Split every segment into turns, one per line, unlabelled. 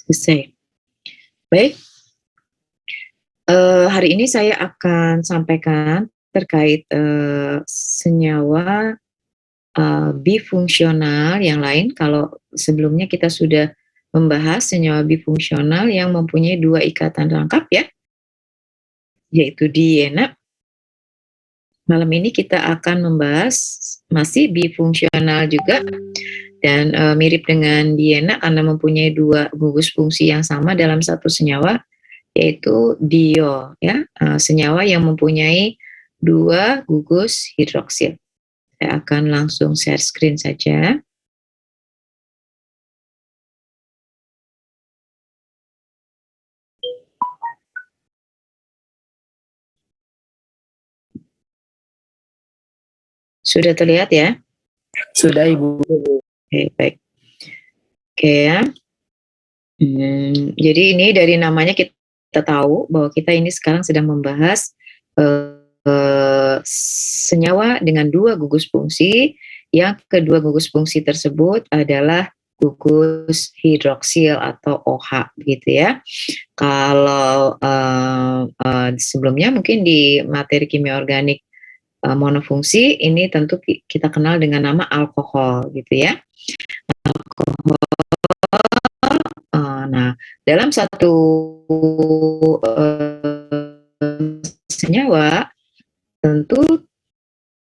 Selesai. Baik, hari ini saya akan sampaikan terkait, senyawa, bifungsional yang lain. Kalau sebelumnya kita sudah membahas senyawa bifungsional yang mempunyai 2 ikatan rangkap ya, yaitu diena. Malam ini kita akan membahas masih bifungsional juga dan, mirip dengan diena karena mempunyai 2 gugus fungsi yang sama dalam satu senyawa, yaitu diol ya, senyawa yang mempunyai 2 gugus hidroksil. Saya akan langsung share screen saja. Sudah terlihat ya?
Sudah Ibu.
Oke, baik. Oke ya. Jadi ini dari namanya kita tahu bahwa kita ini sekarang sedang membahas, senyawa dengan 2 gugus fungsi, yang kedua gugus fungsi tersebut adalah gugus hidroksil atau OH gitu ya. Kalau, sebelumnya mungkin di materi kimia organik, monofungsi ini tentu kita kenal dengan nama alkohol gitu ya. Alkohol, nah dalam satu, senyawa tentu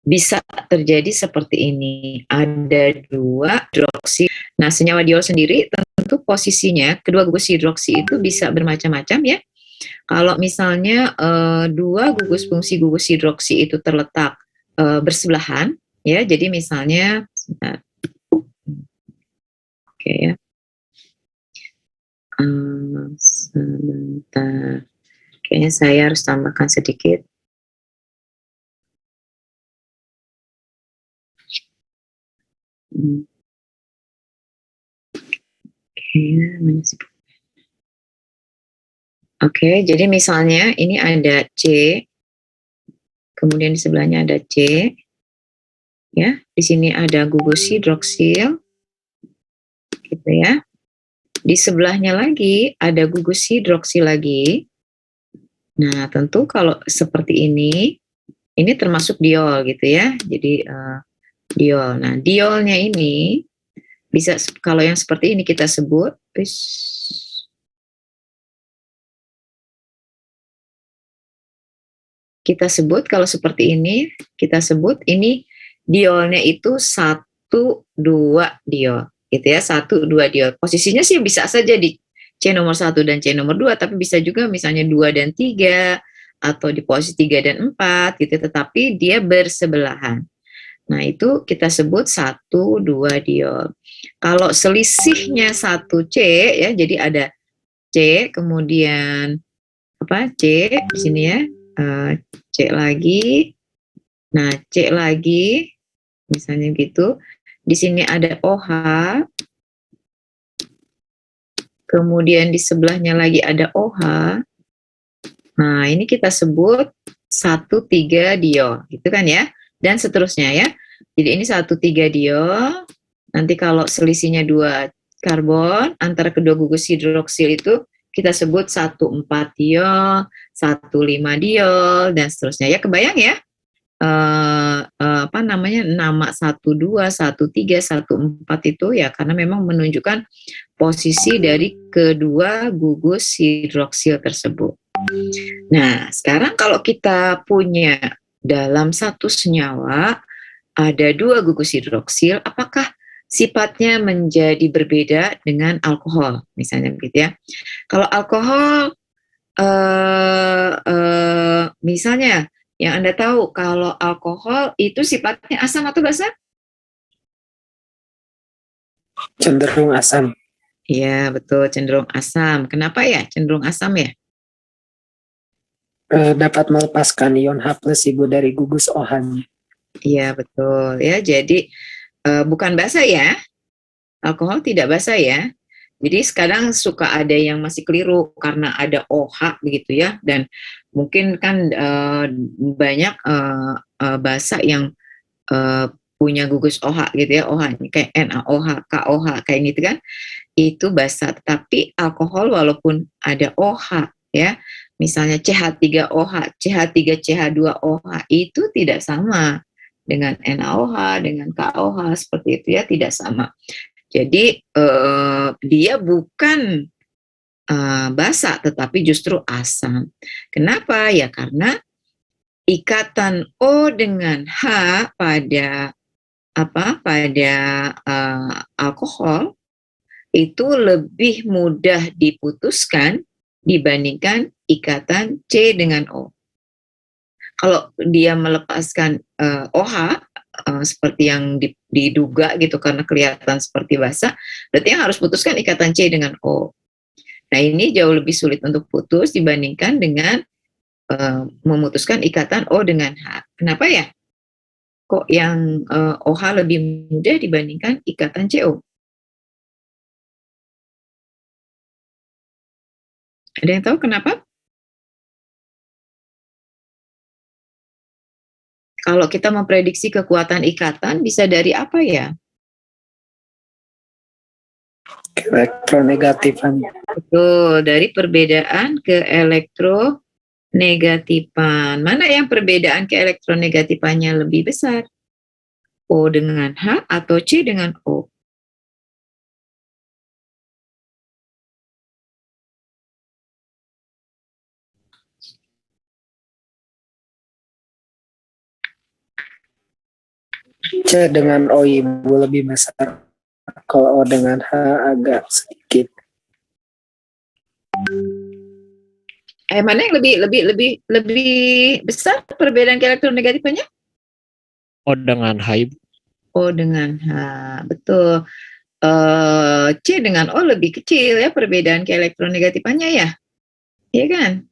bisa terjadi seperti ini, ada 2 hidroksi. Nah, senyawa diol sendiri tentu posisinya kedua gugus hidroksi itu bisa bermacam-macam ya. Kalau misalnya, 2 gugus fungsi gugus hidroksi itu terletak, bersebelahan ya, jadi misalnya sebentar. Oke ya. Sebentar. Kayaknya saya harus tambahkan sedikit. Oke, jadi misalnya ini ada C, kemudian di sebelahnya ada C, ya. Di sini ada gugus hidroksil, gitu ya. Di sebelahnya lagi ada gugus hidroksil lagi. Nah, tentu kalau seperti ini termasuk diol gitu ya. Jadi diol. Nah, diolnya ini bisa kalau yang seperti ini kita sebut, kalau seperti ini, kita sebut ini diolnya itu 1, 2 diol, gitu ya, 1, 2 diol. Posisinya sih bisa saja di C nomor 1 dan C nomor 2, tapi bisa juga misalnya 2 dan 3, atau di posisi 3 dan 4 gitu, tetapi dia bersebelahan. Nah, itu kita sebut 1, 2 diol. Kalau selisihnya 1 C ya, jadi ada C, kemudian C di sini ya, C lagi, nah C lagi, misalnya gitu. Di sini ada OH, kemudian di sebelahnya lagi ada OH. Nah, ini kita sebut 1, 3 diol, gitu kan ya, dan seterusnya ya. Jadi ini 1, 3 diol. Nanti kalau selisihnya 2 karbon antara kedua gugus hidroksil itu kita sebut 1, 4 diol, 1, 5 diol, dan seterusnya ya. Kebayang ya? Nama 1, 2, 1, 3, 1, 4 itu ya karena memang menunjukkan posisi dari kedua gugus hidroksil tersebut. Nah, sekarang kalau kita punya dalam satu senyawa ada 2 gugus hidroksil, apakah sifatnya menjadi berbeda dengan alkohol? Misalnya begitu ya. Kalau alkohol, misalnya yang Anda tahu kalau alkohol itu sifatnya asam atau basa?
Cenderung asam.
Iya, betul, cenderung asam. Kenapa ya cenderung asam ya?
Dapat melepaskan ion H+ Ibu dari gugus OH-nya.
Iya, betul ya. Jadi bukan basa ya. Alkohol tidak basa ya. Jadi sekarang suka ada yang masih keliru karena ada OH begitu ya, dan mungkin kan banyak basa yang punya gugus OH gitu ya, OH kayak NaOH, KOH kayak gitu kan. itu basa, tetapi alkohol walaupun ada OH ya, misalnya CH3OH, CH3CH2OH itu tidak sama dengan NaOH, dengan KOH seperti itu ya, tidak sama. Jadi dia bukan basa tetapi justru asam. Kenapa? Ya karena ikatan O dengan H pada alkohol itu lebih mudah diputuskan dibandingkan ikatan C dengan O. Kalau dia melepaskan OH seperti yang diduga gitu karena kelihatan seperti basa, berarti yang harus putuskan ikatan C dengan O. Nah ini jauh lebih sulit untuk putus dibandingkan dengan memutuskan ikatan O dengan H. Kenapa ya? Kok yang OH lebih mudah dibandingkan ikatan CO? Ada yang tahu kenapa? Kalau kita memprediksi kekuatan ikatan bisa dari apa ya?
Elektronegatifan.
Betul, dari perbedaan ke elektronegatifan. Mana yang perbedaan ke elektronegatifannya lebih besar? O dengan H atau C dengan O?
C dengan O Ibu lebih besar. Kalau O dengan H agak sedikit.
Mana yang lebih besar perbedaan ke elektronegatifannya?
O dengan H, Ibu.
O dengan H, betul. C dengan O lebih kecil ya perbedaan ke elektronegatifannya ya, iya kan?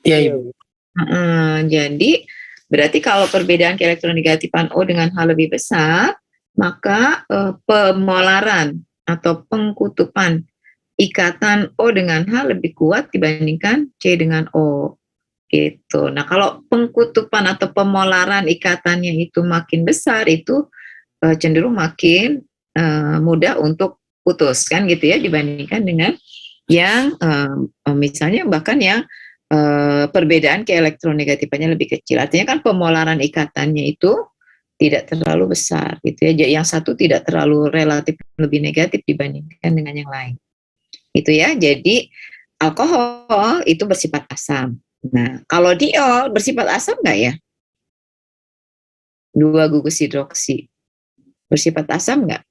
Iya Ibu.
Jadi berarti kalau perbedaan ke elektronegatifan O dengan H lebih besar, maka pemolaran atau pengkutupan ikatan O dengan H lebih kuat dibandingkan C dengan O. Gitu. Nah, kalau pengkutupan atau pemolaran ikatannya itu makin besar, itu cenderung makin mudah untuk putus kan gitu ya, dibandingkan dengan yang misalnya bahkan yang perbedaan ke elektronegatifannya lebih kecil. Artinya kan pemolaran ikatannya itu tidak terlalu besar gitu ya. Yang satu tidak terlalu relatif lebih negatif dibandingkan dengan yang lain. Itu ya. Jadi alkohol itu bersifat asam. Nah, kalau diol bersifat asam nggak ya? 2 gugus hidroksi bersifat asam nggak?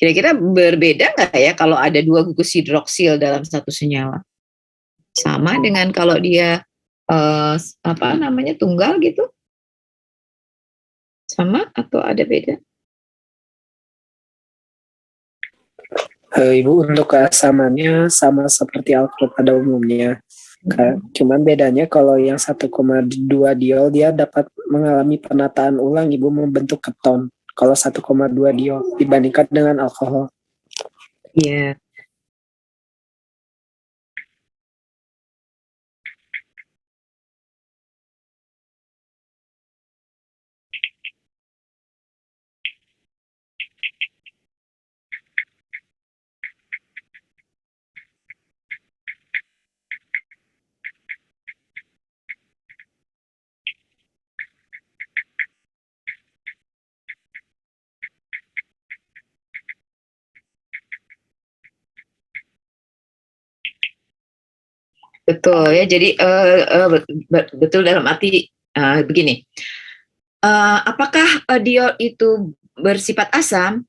Kira-kira berbeda nggak ya kalau ada 2 gugus hidroksil dalam satu senyawa? Sama dengan kalau dia tunggal gitu? Sama atau ada beda?
Ibu untuk keasamannya sama seperti alkohol pada umumnya. Cuman bedanya kalau yang 1,2 diol dia dapat mengalami penataan ulang Ibu membentuk keton. Kalau 1,2 diol dibandingkan dengan alkohol.
Iya. Betul ya, jadi betul dalam arti begini, apakah diol itu bersifat asam?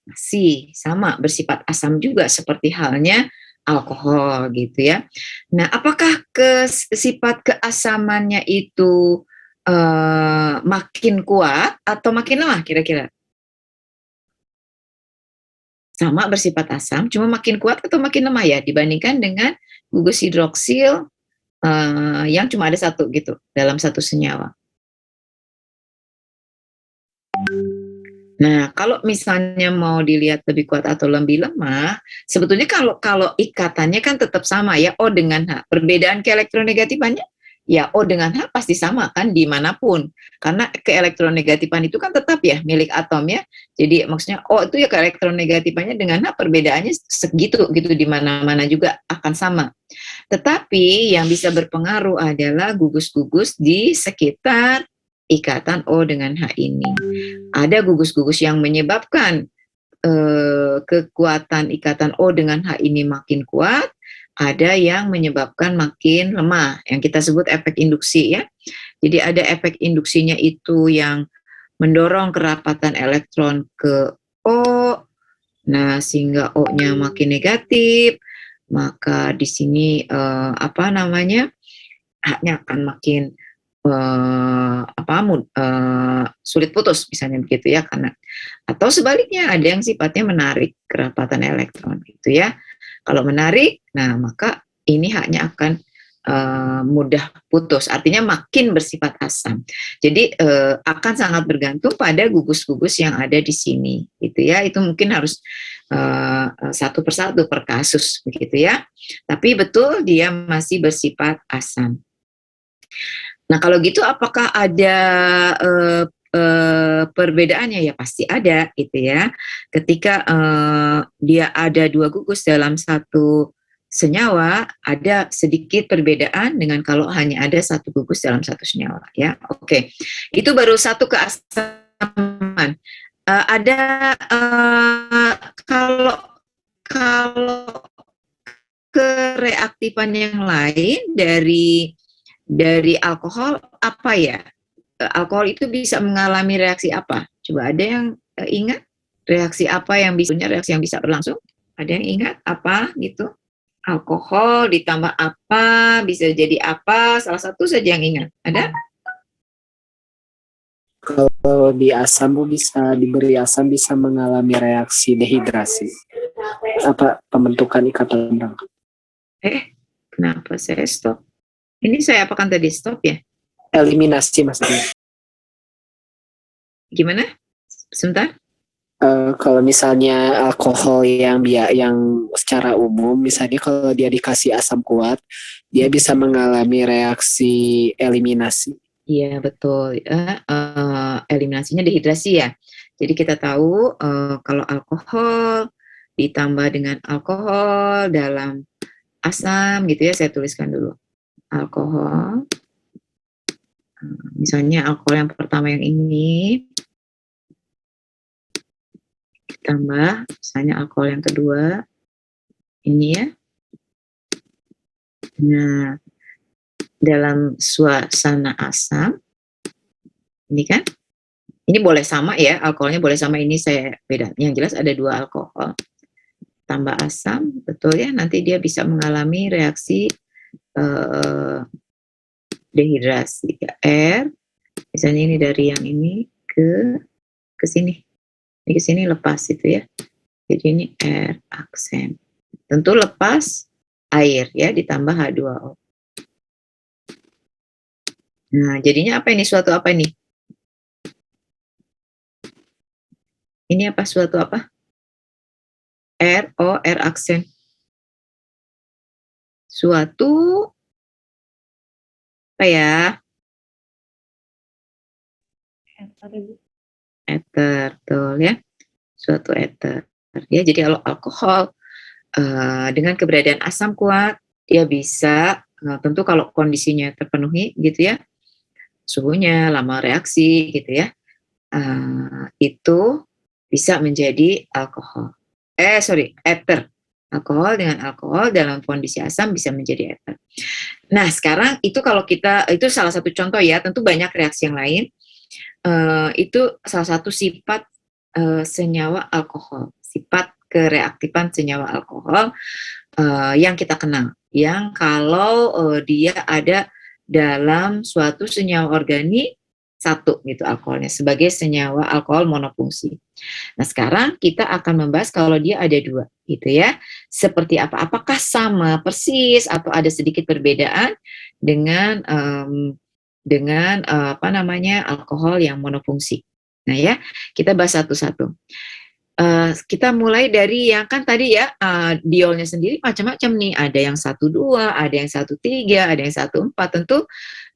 Sama bersifat asam juga seperti halnya alkohol gitu ya. Nah, apakah sifat keasamannya itu makin kuat atau makin lemah kira-kira? Sama bersifat asam, cuma makin kuat atau makin lemah ya dibandingkan dengan gugus hidroksil yang cuma ada satu gitu dalam satu senyawa. Nah, kalau misalnya mau dilihat lebih kuat atau lebih lemah, sebetulnya kalau ikatannya kan tetap sama ya, O dengan H. Perbedaan ke elektronegatifannya ya O dengan H pasti sama kan dimanapun, karena keelektronegatifan itu kan tetap ya milik atom ya. Jadi maksudnya O itu ya keelektronegatifannya dengan H perbedaannya segitu gitu, di mana-mana juga akan sama. Tetapi yang bisa berpengaruh adalah gugus-gugus di sekitar ikatan O dengan H ini. Ada gugus-gugus yang menyebabkan kekuatan ikatan O dengan H ini makin kuat, ada yang menyebabkan makin lemah, yang kita sebut efek induksi ya. Jadi ada efek induksinya itu yang mendorong kerapatan elektron ke O, nah sehingga O-nya makin negatif, maka di sini H-nya akan makin sulit putus misalnya begitu ya, karena atau sebaliknya ada yang sifatnya menarik kerapatan elektron gitu ya. Kalau menarik, nah maka ini H-nya akan mudah putus, artinya makin bersifat asam. Jadi akan sangat bergantung pada gugus-gugus yang ada di sini gitu ya. Itu mungkin harus satu persatu per kasus begitu ya. Tapi betul dia masih bersifat asam. Nah kalau gitu apakah ada perbedaannya? Ya pasti ada gitu ya. Ketika dia ada dua gugus dalam satu senyawa, ada sedikit perbedaan dengan kalau hanya ada satu gugus dalam satu senyawa ya. Oke, itu baru satu keasaman. Ada kalau kereaktifan yang lain dari alkohol apa ya? Alkohol itu bisa mengalami reaksi apa? Coba ada yang ingat reaksi apa yang bisa berlangsung? Ada yang ingat apa gitu? Alkohol ditambah apa bisa jadi apa? Salah satu saja yang ingat. Ada?
Kalau di asam Bu, bisa diberi asam bisa mengalami reaksi dehidrasi. Apa pembentukan ikatan benang?
Kenapa saya stop? Ini saya apakan tadi stop ya?
Eliminasi maksudnya.
Gimana? Sebentar.
Kalau misalnya alkohol yang secara umum, misalnya kalau dia dikasih asam kuat, dia bisa mengalami reaksi eliminasi.
Iya betul. Eliminasinya dehidrasi ya. Jadi kita tahu kalau alkohol ditambah dengan alkohol dalam asam gitu ya, saya tuliskan dulu. Alkohol, misalnya alkohol yang pertama yang ini, ditambah misalnya alkohol yang kedua, ini ya. Nah, dalam suasana asam, ini kan, ini boleh sama ya, alkoholnya boleh sama, ini saya beda. Yang jelas ada dua alkohol, tambah asam, betul ya, nanti dia bisa mengalami reaksi dehidrasi air, misalnya ini dari yang ini ke sini, ini ke sini lepas itu ya, jadi ini air aksen, tentu lepas air ya, ditambah H2O. Nah jadinya apa ini, suatu apa ini? Ini apa, suatu apa? R aksen, suatu apa ya? Ether, betul ya, suatu ether ya. Jadi kalau alkohol dengan keberadaan asam kuat, dia bisa tentu kalau kondisinya terpenuhi gitu ya, suhunya, lama reaksi gitu ya, itu bisa menjadi alkohol. Ether. Alkohol dengan alkohol dalam kondisi asam bisa menjadi ether. Nah sekarang itu kalau kita, itu salah satu contoh ya, tentu banyak reaksi yang lain. Itu salah satu sifat senyawa alkohol, sifat kereaktifan senyawa alkohol yang kita kenal, yang kalau dia ada dalam suatu senyawa organik satu gitu alkoholnya, sebagai senyawa alkohol monofungsi. Nah sekarang kita akan membahas kalau dia ada dua gitu ya, seperti apa, apakah sama persis atau ada sedikit perbedaan dengan alkohol yang monofungsi. Nah ya, kita bahas satu-satu. Kita mulai dari yang kan tadi ya, diolnya sendiri macam-macam nih, ada yang 1,2, ada yang 1,3, ada yang 1,4, tentu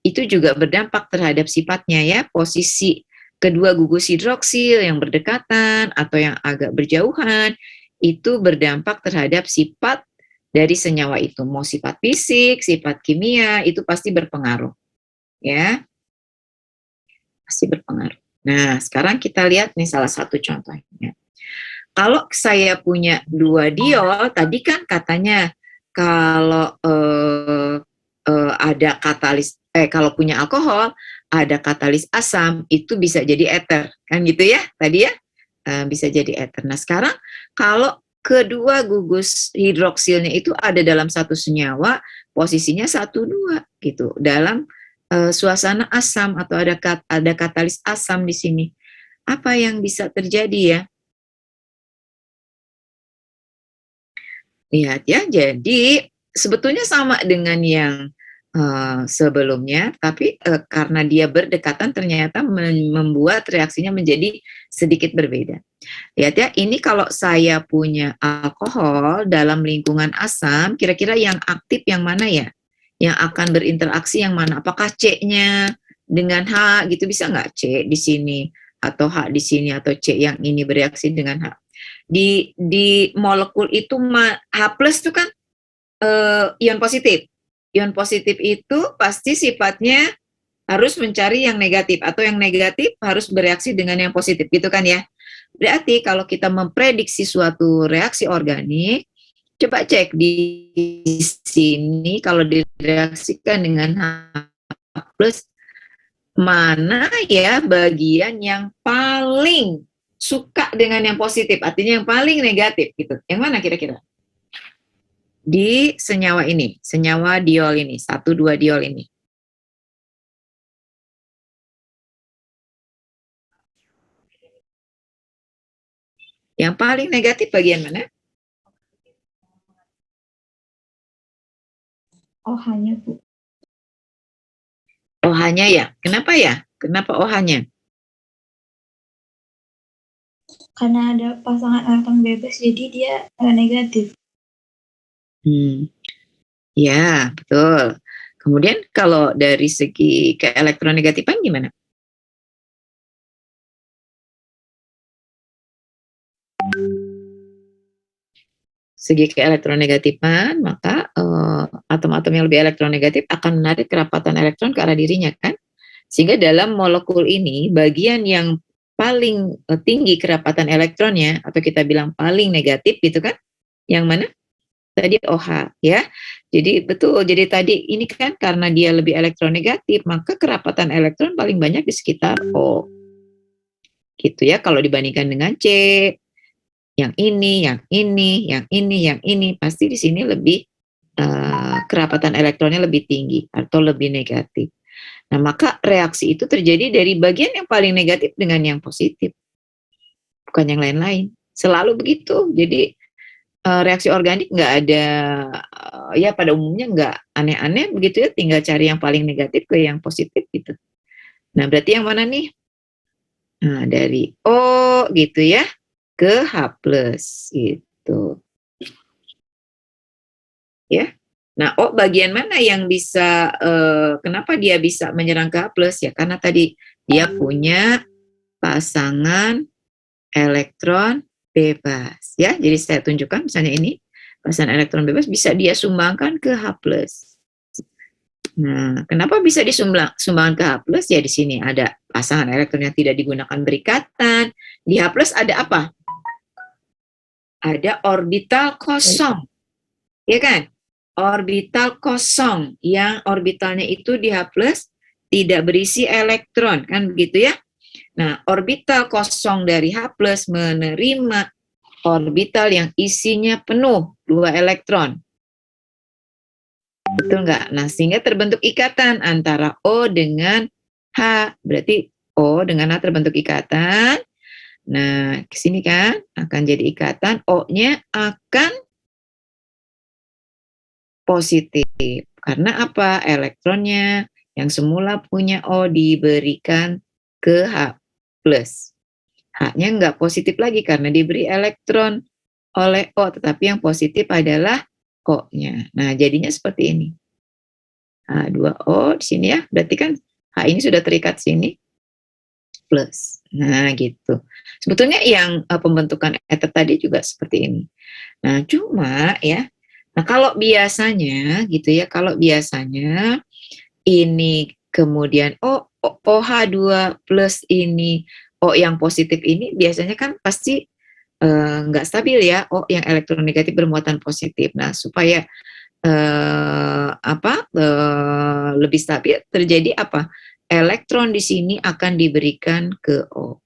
itu juga berdampak terhadap sifatnya ya, posisi kedua gugus hidroksil yang berdekatan atau yang agak berjauhan, itu berdampak terhadap sifat dari senyawa itu, mau sifat fisik, sifat kimia, itu pasti berpengaruh, ya, pasti berpengaruh. Nah, sekarang kita lihat nih salah satu contohnya. Kalau saya punya 2 diol, tadi kan katanya kalau ada kalau punya alkohol, ada katalis asam, itu bisa jadi ether, kan gitu ya, tadi ya, bisa jadi ether. Nah sekarang kalau kedua gugus hidroksilnya itu ada dalam satu senyawa, posisinya 1,2 gitu, dalam suasana asam atau ada katalis asam di sini. Apa yang bisa terjadi ya? Lihat ya, jadi sebetulnya sama dengan yang sebelumnya, tapi karena dia berdekatan ternyata membuat reaksinya menjadi sedikit berbeda. Lihat ya, ini kalau saya punya alkohol dalam lingkungan asam, kira-kira yang aktif yang mana ya? Yang akan berinteraksi yang mana? Apakah C-nya dengan H gitu, bisa nggak C di sini atau H di sini atau C yang ini bereaksi dengan H? Di molekul itu H plus itu kan ion positif. Ion positif itu pasti sifatnya harus mencari yang negatif atau yang negatif harus bereaksi dengan yang positif gitu kan ya. Berarti kalau kita memprediksi suatu reaksi organik, coba cek di sini kalau direaksikan dengan H plus, mana ya bagian yang paling suka dengan yang positif, artinya yang paling negatif gitu. Yang mana kira-kira? Di senyawa ini, senyawa diol ini, 1,2 diol ini. Yang paling negatif bagian mana?
OH-nya, Bu.
OH-nya ya. Kenapa ya? Kenapa OH-nya?
Karena ada pasangan elektron bebas, jadi dia negatif.
Ya, betul. Kemudian kalau dari segi keelektronegatifan gimana? Segi keelektronegatifan, maka atom-atom yang lebih elektronegatif akan menarik kerapatan elektron ke arah dirinya kan? Sehingga dalam molekul ini, bagian yang paling tinggi kerapatan elektronnya, atau kita bilang paling negatif gitu kan, yang mana? Tadi OH ya. Jadi betul, jadi tadi ini kan karena dia lebih elektronegatif, maka kerapatan elektron paling banyak di sekitar O. Gitu ya, kalau dibandingkan dengan C, yang ini, yang ini, yang ini, yang ini, pasti di sini lebih kerapatan elektronnya lebih tinggi atau lebih negatif. Nah, maka reaksi itu terjadi dari bagian yang paling negatif dengan yang positif, bukan yang lain-lain. Selalu begitu. Jadi reaksi organik nggak ada, ya pada umumnya nggak aneh-aneh begitu ya, tinggal cari yang paling negatif ke yang positif gitu. Nah, berarti yang mana nih? Nah, dari O gitu ya ke H plus gitu. Ya. Nah, O bagian mana yang bisa, kenapa dia bisa menyerang ke H plus ya? Karena tadi dia punya pasangan elektron bebas ya. Jadi saya tunjukkan misalnya ini pasangan elektron bebas bisa dia sumbangkan ke H plus. Nah, kenapa bisa disumbangkan ke H plus? Ya di sini ada pasangan elektron yang tidak digunakan berikatan. Di H plus ada apa? Ada orbital kosong. Ya kan? Orbital kosong yang orbitalnya itu di H plus tidak berisi elektron kan begitu ya. Nah, orbital kosong dari H plus menerima orbital yang isinya penuh 2 elektron. Betul nggak? Nah, sehingga terbentuk ikatan antara O dengan H. Berarti O dengan H terbentuk ikatan. Nah, ke sini kan akan jadi ikatan, O-nya akan positif. Karena apa? Elektronnya yang semula punya O diberikan ke H plus. H-nya nggak positif lagi karena diberi elektron oleh O, tetapi yang positif adalah O-nya. Nah, jadinya seperti ini. H2O di sini ya, berarti kan H ini sudah terikat sini, plus. Nah, gitu. Sebetulnya yang pembentukan ether tadi juga seperti ini. Nah, cuma ya, nah kalau biasanya gitu ya, kalau biasanya ini kemudian OH2 plus ini O yang positif ini biasanya kan pasti nggak stabil ya, O yang elektronegatif bermuatan positif. Nah, supaya lebih stabil terjadi apa? Elektron di sini akan diberikan ke O.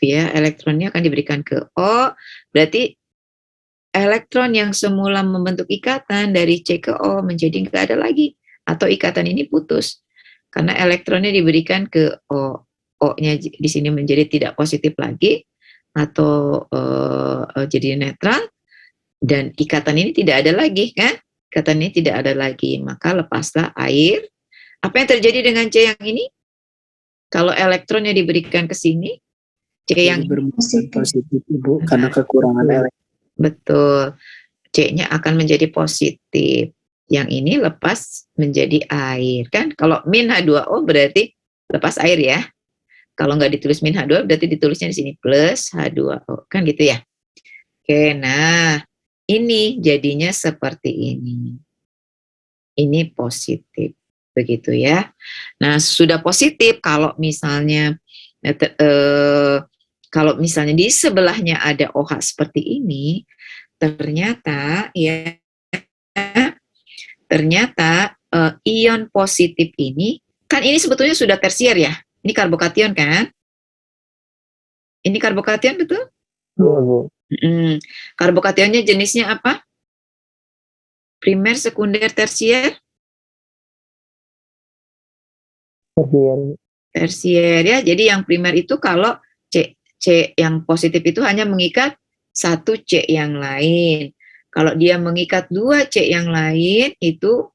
Ya, elektronnya akan diberikan ke O, berarti elektron yang semula membentuk ikatan dari C ke O menjadi nggak ada lagi, atau ikatan ini putus karena elektronnya diberikan ke O. O-nya di sini menjadi tidak positif lagi atau jadi netral, dan ikatan ini tidak ada lagi kan? Ikatan ini tidak ada lagi, maka lepaslah air. Apa yang terjadi dengan C yang ini? Kalau elektronnya diberikan ke sini, C yang
bermuatan positif Ibu karena kekurangan elektron.
betul, C-nya akan menjadi positif. Yang ini lepas menjadi air kan? Kalau min H2O berarti lepas air ya. Kalau nggak ditulis min H2O berarti ditulisnya di sini plus H2O kan gitu ya. Oke, nah ini jadinya seperti ini. Ini positif, begitu ya. Nah, sudah positif kalau misalnya di sebelahnya ada OH seperti ini, ternyata ion positif ini kan ini sebetulnya sudah tersier ya. Ini karbokation kan? Ini karbokation betul? Karbokationnya jenisnya apa? Primer, sekunder, tersier? Tersier ya. Jadi yang primer itu kalau C yang positif itu hanya mengikat satu C yang lain. Kalau dia mengikat 2 C yang lain itu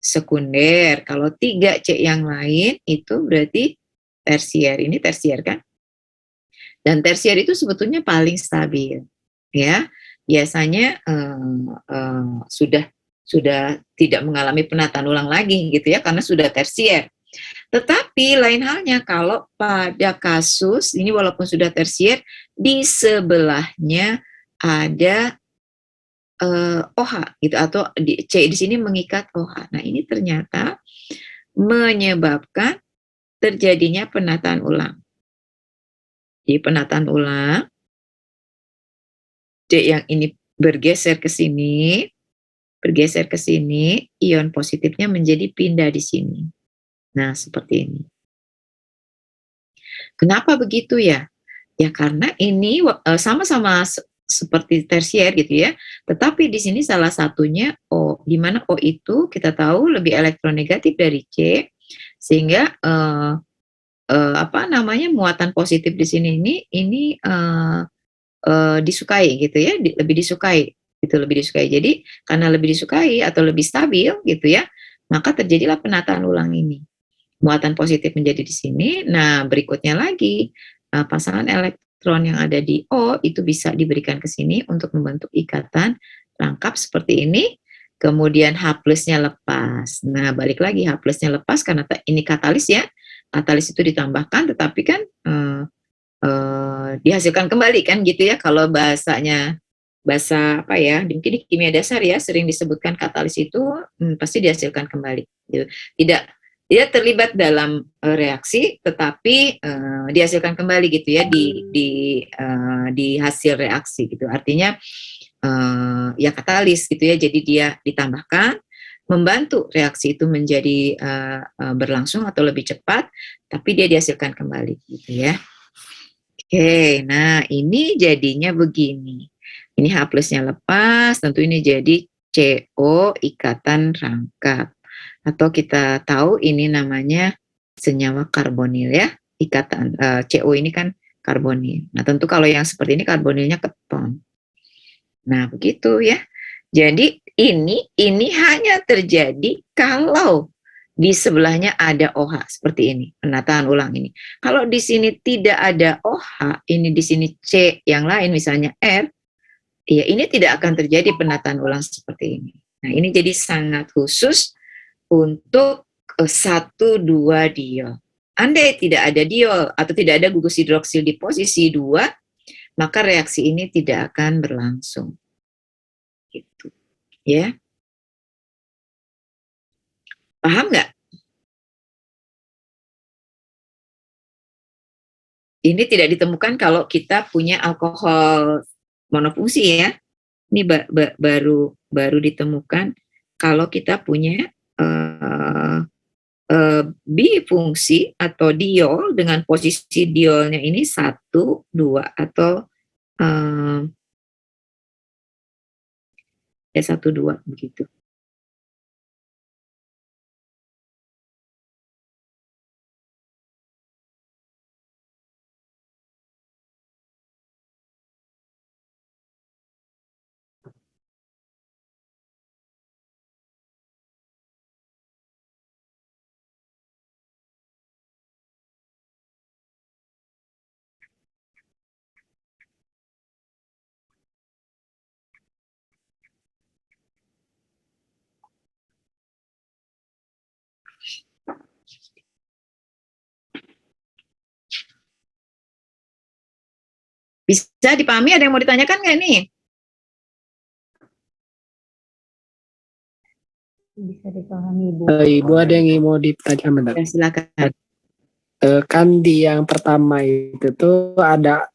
sekunder. Kalau 3 C yang lain itu berarti tersier. Ini tersier kan? Dan tersier itu sebetulnya paling stabil, ya. Biasanya sudah tidak mengalami penataan ulang lagi gitu ya, karena sudah tersier. Tetapi lain halnya kalau pada kasus ini walaupun sudah tersier, di sebelahnya ada OH gitu, atau C di sini mengikat OH. Nah, ini ternyata menyebabkan terjadinya penataan ulang. Di penataan ulang, C yang ini bergeser ke sini, ion positifnya menjadi pindah di sini. Nah, seperti ini. Kenapa begitu ya? Ya karena ini sama-sama seperti tersier gitu ya, tetapi di sini salah satunya O, di mana O itu kita tahu lebih elektronegatif dari C, sehingga muatan positif di sini ini disukai gitu ya, lebih disukai. Jadi karena lebih disukai atau lebih stabil gitu ya, maka terjadilah penataan ulang ini. Muatan positif menjadi di sini. Nah, berikutnya lagi pasangan elektron yang ada di O itu bisa diberikan ke sini untuk membentuk ikatan rangkap seperti ini. Kemudian H plusnya lepas. Nah, balik lagi H plusnya lepas karena ini katalis ya. Katalis itu ditambahkan, tetapi kan dihasilkan kembali kan gitu ya, kalau bahasa apa ya, mungkin di kimia dasar ya sering disebutkan katalis itu pasti dihasilkan kembali gitu. Tidak terlibat dalam reaksi, tetapi dihasilkan kembali gitu ya di hasil reaksi gitu. Artinya ya katalis gitu ya, jadi dia ditambahkan membantu reaksi itu menjadi berlangsung atau lebih cepat, tapi dia dihasilkan kembali gitu ya. Oke, nah ini jadinya begini. Ini H plusnya lepas, tentu ini jadi CO ikatan rangkap. Atau kita tahu ini namanya senyawa karbonil ya, ikatan CO ini kan karbonil. Nah tentu kalau yang seperti ini karbonilnya keton. Nah begitu ya. Jadi ini hanya terjadi kalau di sebelahnya ada OH seperti ini, penataan ulang ini. Kalau di sini tidak ada OH, ini di sini C yang lain misalnya R, ya ini tidak akan terjadi penataan ulang seperti ini. Nah, ini jadi sangat khusus untuk 1, 2 diol. Andai tidak ada diol atau tidak ada gugus hidroksil di posisi 2, maka reaksi ini tidak akan berlangsung. Gitu. Ya. Paham nggak? Ini tidak ditemukan kalau kita punya alkohol monofungsi ya. Ini baru ditemukan kalau kita punya bifungsi atau diol dengan posisi diolnya ini 1, 2 atau ya 1, 2 begitu. Bisa dipahami? Ada yang mau ditanyakan nggak nih?
Bisa dipahami, Ibu.
Ibu ada yang mau ditanyakan benar?
Ya, silakan.
Kan di yang pertama itu tuh ada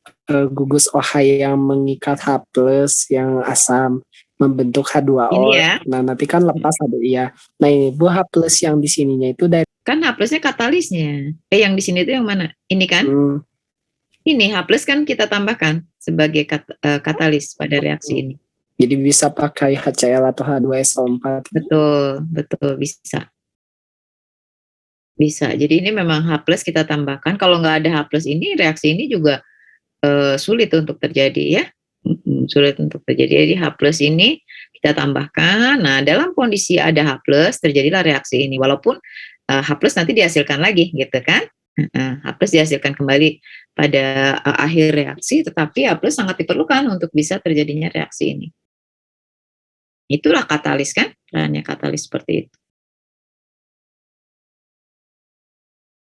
gugus OH yang mengikat H+ yang asam membentuk H2O.
Ini ya.
Nah, nanti kan lepas ada iya. Nah, ini Bu H+ yang di sininya itu dari
Kan H+-nya katalisnya. Yang di sini itu yang mana? Ini kan? Ini H+ kan kita tambahkan sebagai katalis pada reaksi ini.
Jadi bisa pakai HCl atau H2SO4.
Betul bisa. Bisa. Jadi ini memang H+ kita tambahkan. Kalau nggak ada H+ ini, reaksi ini juga sulit untuk terjadi ya. Sulit untuk terjadi. Jadi H+ ini kita tambahkan. Nah, dalam kondisi ada H+, terjadilah reaksi ini. Walaupun H+ nanti dihasilkan lagi gitu kan. H+ dihasilkan kembali pada akhir reaksi, tetapi H+ sangat diperlukan untuk bisa terjadinya reaksi ini. Itulah katalis kan, perannya katalis seperti itu.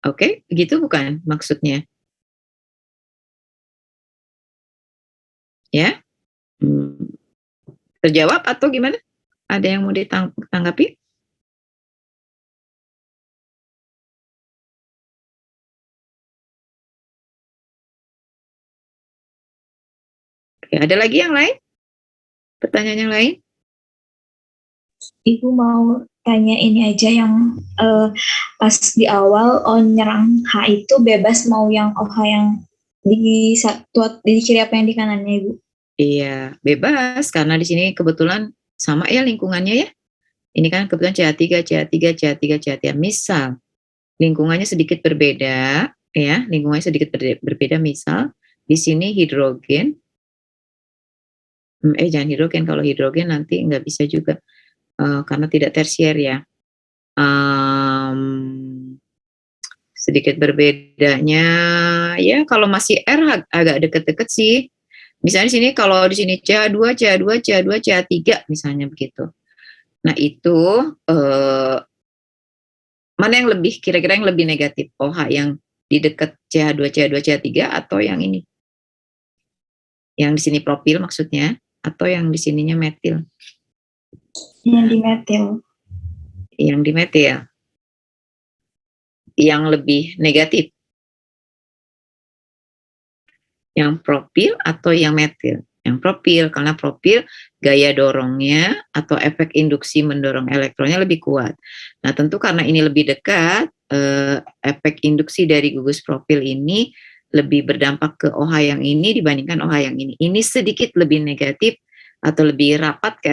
Oke, begitu bukan maksudnya? Ya? Terjawab atau gimana? Ada yang mau ditanggapi? Oke, ada lagi yang lain? Pertanyaan yang lain?
Ibu mau tanya ini aja yang pas di awal nyerang H itu bebas mau yang OH yang di kiri apa yang di kanannya, Ibu?
Iya, bebas karena di sini kebetulan sama ya lingkungannya ya. Ini kan kebetulan CH3, CH3, CH3, CH3. Misal lingkungannya sedikit berbeda ya, lingkungannya sedikit berbeda misal di sini hidrogen. Jangan hidrogen, kalau hidrogen nanti nggak bisa juga karena tidak tersier ya. Sedikit berbedanya ya, kalau masih R agak deket-deket sih. Misalnya di sini kalau di sini CH2, CH2, CH2, CH3 misalnya begitu. Nah itu mana yang lebih kira-kira yang lebih negatif? OH yang di dekat CH2, CH2, CH3 atau yang ini? Yang di sini propil maksudnya atau yang di sininya metil?
Yang di metil.
Yang di metil. Yang lebih negatif. Yang propil atau yang metil? Yang propil, karena propil gaya dorongnya atau efek induksi mendorong elektronnya lebih kuat. Nah tentu karena ini lebih dekat, efek induksi dari gugus propil ini lebih berdampak ke OH yang ini dibandingkan OH yang ini. Ini sedikit lebih negatif atau lebih rapat ke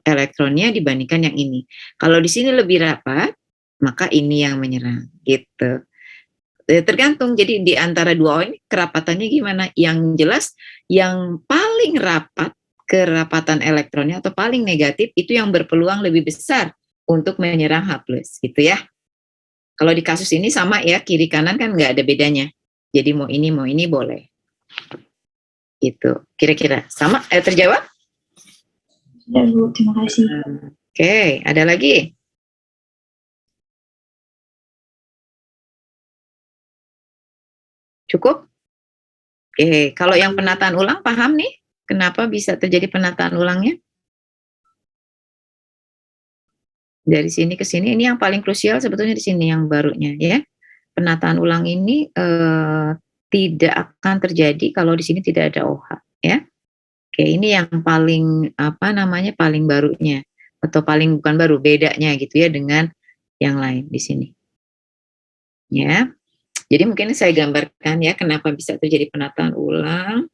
elektronnya dibandingkan yang ini. Kalau di sini lebih rapat, maka ini yang menyerang gitu. Tergantung, jadi di antara dua ini kerapatannya gimana. Yang jelas yang paling rapat kerapatan elektronnya atau paling negatif itu yang berpeluang lebih besar untuk menyerang H+ gitu ya. Kalau di kasus ini sama ya, kiri kanan kan nggak ada bedanya. Jadi mau ini boleh. Gitu. Kira-kira sama terjawab?
Sudah Bu, terima kasih.
Oke, ada lagi? Cukup? Oke, kalau yang penataan ulang paham nih? Kenapa bisa terjadi penataan ulangnya? Dari sini ke sini, ini yang paling krusial sebetulnya di sini yang barunya ya. Penataan ulang ini tidak akan terjadi kalau di sini tidak ada OH ya. Oke, ini yang paling paling barunya atau paling bukan baru, bedanya gitu ya dengan yang lain di sini. Ya. Jadi mungkin saya gambarkan ya kenapa bisa terjadi penataan ulang.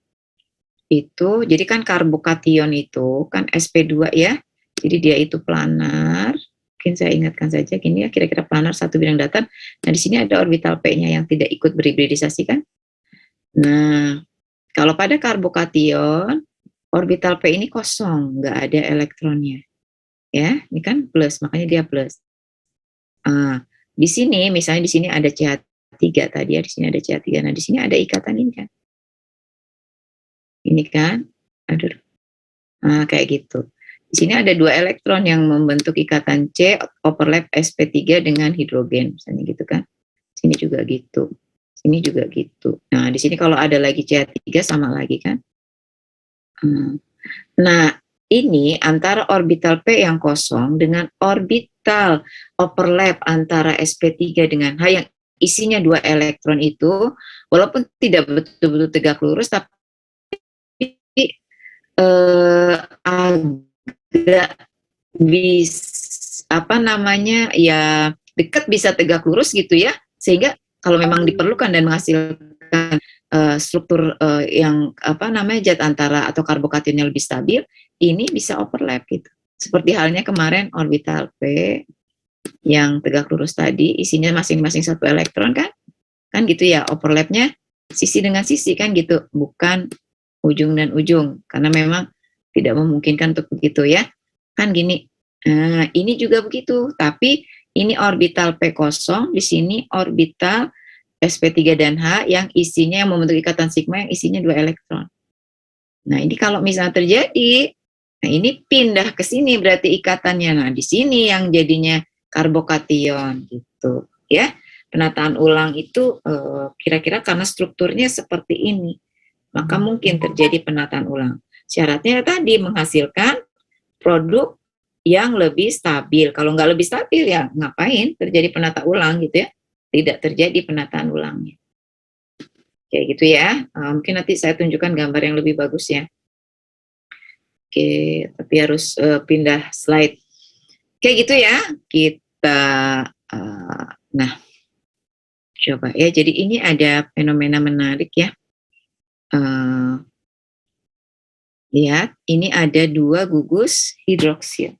Itu jadi kan karbokation itu kan sp2 ya. Jadi dia itu planar. Mungkin saya ingatkan saja gini ya, kira-kira planar satu bidang datar. Nah, di sini ada orbital P-nya yang tidak ikut berhibridisasi kan. Nah, kalau pada karbokation orbital P ini kosong, nggak ada elektronnya. Ya, ini kan plus, makanya dia plus. Di sini misalnya di sini ada CH3 tadi ya, di sini ada CH3. Nah, di sini ada ikatan ini kan. Ini kan, aduh. Nah, kayak gitu. Di sini ada 2 elektron yang membentuk ikatan C overlap sp3 dengan hidrogen, misalnya gitu kan. Sini juga gitu. Sini juga gitu. Nah, di sini kalau ada lagi CH3 sama lagi kan. Nah, ini antara orbital P yang kosong dengan orbital overlap antara sp3 dengan H yang isinya 2 elektron itu, walaupun tidak betul-betul tegak lurus, tapi agak ya dekat bisa tegak lurus gitu ya, sehingga kalau memang diperlukan dan menghasilkan struktur yang zat antara atau karbokationnya lebih stabil, ini bisa overlap gitu. Seperti halnya kemarin orbital P yang tegak lurus tadi isinya masing-masing 1 elektron kan gitu ya, overlapnya sisi dengan sisi kan gitu, bukan ujung dan ujung, karena memang tidak memungkinkan untuk begitu ya. Kan gini, ini juga begitu, tapi ini orbital P kosong, di sini orbital sp3 dan H yang isinya yang membentuk ikatan sigma yang isinya 2 elektron. Nah, ini kalau misalnya terjadi, nah ini pindah ke sini berarti ikatannya. Nah, di sini yang jadinya karbokation gitu ya. Penataan ulang itu kira-kira karena strukturnya seperti ini, maka mungkin terjadi penataan ulang. Syaratnya tadi menghasilkan produk yang lebih stabil. Kalau nggak lebih stabil ya ngapain terjadi penata ulang gitu ya. Tidak terjadi penataan ulangnya. Kayak gitu ya. Mungkin nanti saya tunjukkan gambar yang lebih bagus ya. Oke, tapi harus pindah slide. Kayak gitu ya. Kita, nah, coba ya. Jadi ini ada fenomena menarik ya. Lihat, ini ada 2 gugus hidroksil.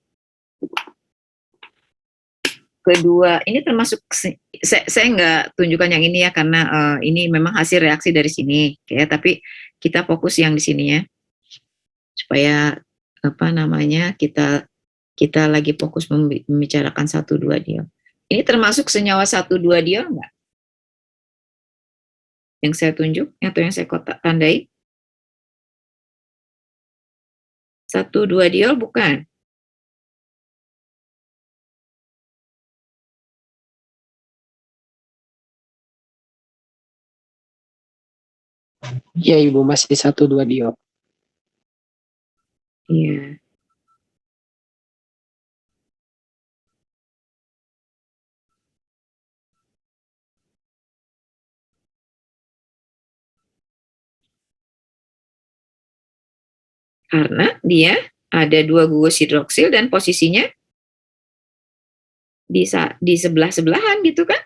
Kedua, ini termasuk saya nggak tunjukkan yang ini ya karena ini memang hasil reaksi dari sini, ya. Tapi kita fokus yang di sini ya, supaya kita lagi fokus membicarakan 1,2 diol. Ini termasuk senyawa 1,2 diol nggak? Yang saya tunjuk atau yang saya kotak tandai? 1,2 diol bukan?
Ya Ibu, masih 1,2 diol.
Iya. Karena dia ada 2 gugus hidroksil dan posisinya di sebelah-sebelahan gitu kan.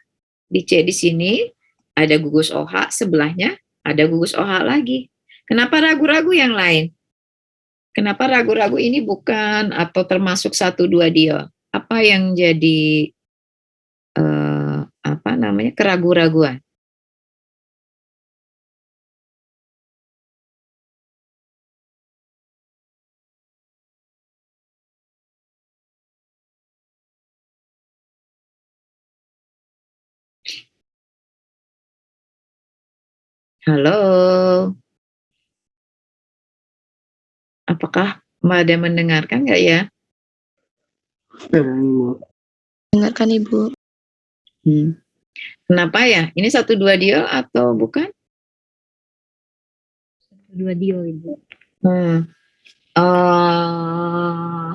Di C di sini ada gugus OH, sebelahnya ada gugus OH lagi. Kenapa ragu-ragu yang lain? Kenapa ragu-ragu ini bukan atau termasuk 1,2 diol? Apa yang jadi keraguan-raguan? Halo, apakah Mbak ada mendengarkan nggak ya?
Dengarkan Ibu.
Kenapa ya? Ini 1,2 diol atau bukan?
2 diol, Ibu.
Hmm. Eh,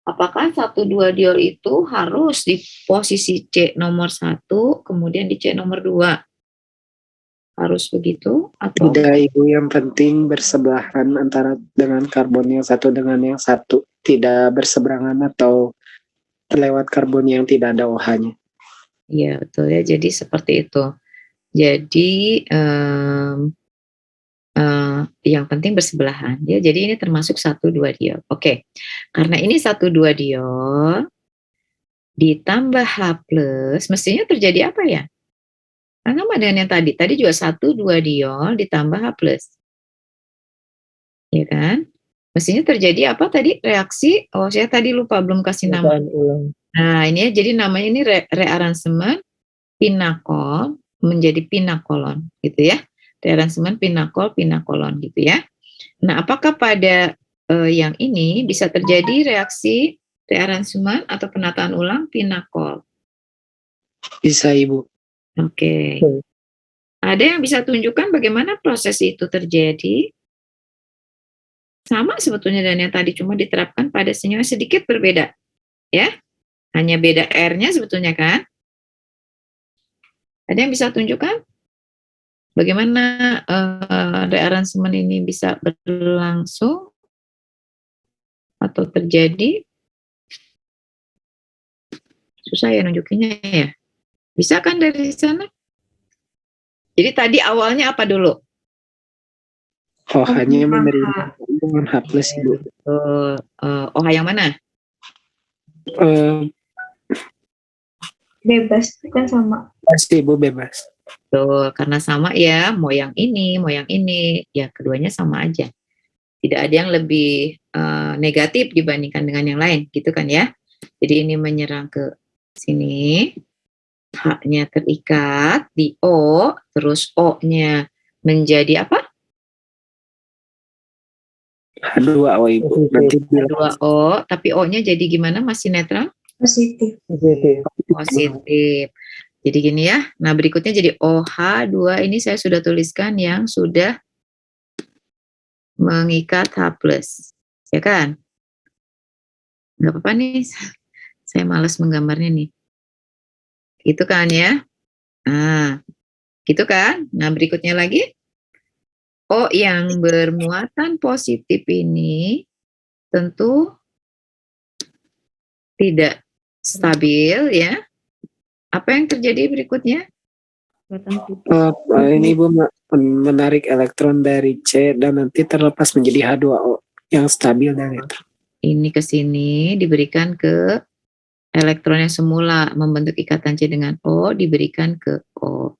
apakah 1,2 diol itu harus di posisi C nomor 1, kemudian di C nomor 2? Harus begitu? Atau
Tidak Ibu, yang penting bersebelahan antara dengan karbon yang satu dengan yang satu. Tidak berseberangan atau lewat karbon yang tidak ada OH-nya.
iya betul ya, jadi seperti itu. Jadi yang penting bersebelahan ya. Jadi ini termasuk 1,2 diol. Oke, karena ini 1,2 diol ditambah H+, mestinya terjadi apa ya? Karena sama dengan yang tadi. Tadi juga 1,2 diol ditambah H+. Ya kan? Mestinya terjadi apa tadi? Reaksi, saya tadi lupa belum kasih nama. Nah, ini ya, jadi namanya ini rearansemen pinakol menjadi pinakolon gitu ya. Rearansemen pinakolon gitu ya. Nah, apakah pada yang ini bisa terjadi reaksi rearansemen atau penataan ulang pinakol?
Bisa Ibu.
Oke. Ada yang bisa tunjukkan bagaimana proses itu terjadi? Sama sebetulnya dengan yang tadi, cuma diterapkan pada senyawa sedikit berbeda. Ya, hanya beda R-nya sebetulnya kan? Ada yang bisa tunjukkan bagaimana rearansemen ini bisa berlangsung atau terjadi? Susah ya nunjukinnya ya. Bisa kan dari sana? Jadi tadi awalnya apa dulu?
OH-nya menerima dengan H+ Ibu.
OH yang mana?
Bebas kan sama.
Pasti Ibu bebas.
Tuh, karena sama ya, mau yang ini, ya keduanya sama aja. Tidak ada yang lebih negatif dibandingkan dengan yang lain, gitu kan ya. Jadi ini menyerang ke sini, H-nya terikat di O, terus O-nya menjadi apa?
H2O Ibu. Nanti
H2O, tapi O-nya jadi gimana? Masih netral?
Positif.
Positif. Jadi gini ya, nah berikutnya jadi OH2, ini saya sudah tuliskan yang sudah mengikat H+, ya kan? Nggak apa-apa nih, saya malas menggambarnya nih. Itu kan ya? Nah, gitu kan? Nah berikutnya lagi, O yang bermuatan positif ini tentu tidak stabil ya. Apa yang terjadi berikutnya?
ini Ibu menarik elektron dari C dan nanti terlepas menjadi H2O yang stabil dan netral.
Ini ke sini diberikan ke elektron yang semula membentuk ikatan C dengan O, diberikan ke O.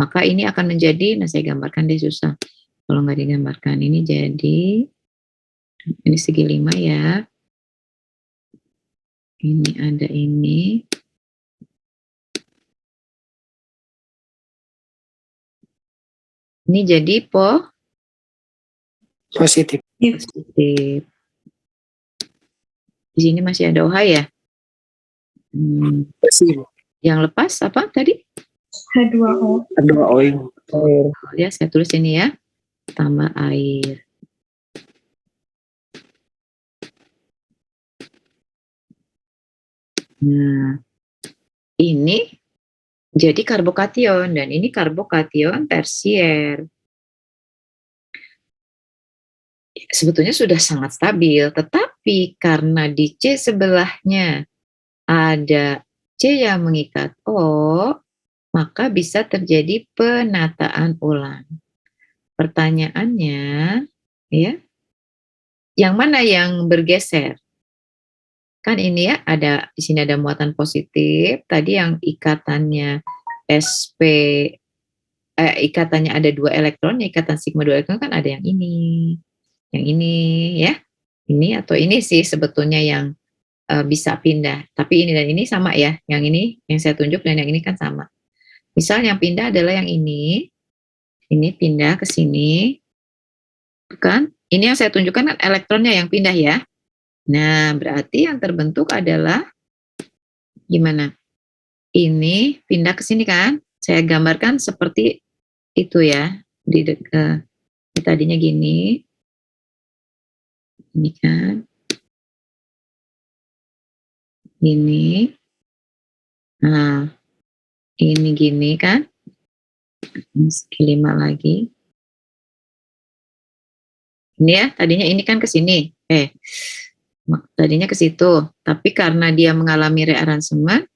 Maka ini akan menjadi, nah saya gambarkan deh susah. Kalau nggak digambarkan, ini jadi, ini segi 5 ya. Ini ada ini. Ini jadi
Positif.
positif. Di sini masih ada OH ya. Yang lepas apa tadi?
H2O.
H2O Ibu.
Ya, saya tulis ini ya. Tambah air. Nah, ini jadi karbokation dan ini karbokation tersier. Sebetulnya sudah sangat stabil, tetapi karena di C sebelahnya ada C yang mengikat O, maka bisa terjadi penataan ulang. Pertanyaannya, ya, yang mana yang bergeser? Kan ini ya, ada di sini ada muatan positif, tadi yang ikatannya SP, ikatannya ada 2 elektron, ikatan sigma 2 elektron kan ada yang ini ya, ini atau ini sih sebetulnya yang bisa pindah. Tapi ini dan ini sama ya, yang ini yang saya tunjuk dan yang ini kan sama. Misal yang pindah adalah yang ini, Ini pindah ke sini. Kan? Ini yang saya tunjukkan kan elektronnya yang pindah ya. Nah, berarti yang terbentuk adalah gimana? Ini pindah ke sini kan? Saya gambarkan seperti itu ya. Tadinya gini. Ini kan. Ini. Nah, ini gini kan. Segi 5 lagi. Ini ya, tadinya ini kan ke sini. Tadinya ke situ. Tapi karena dia mengalami rearansemen,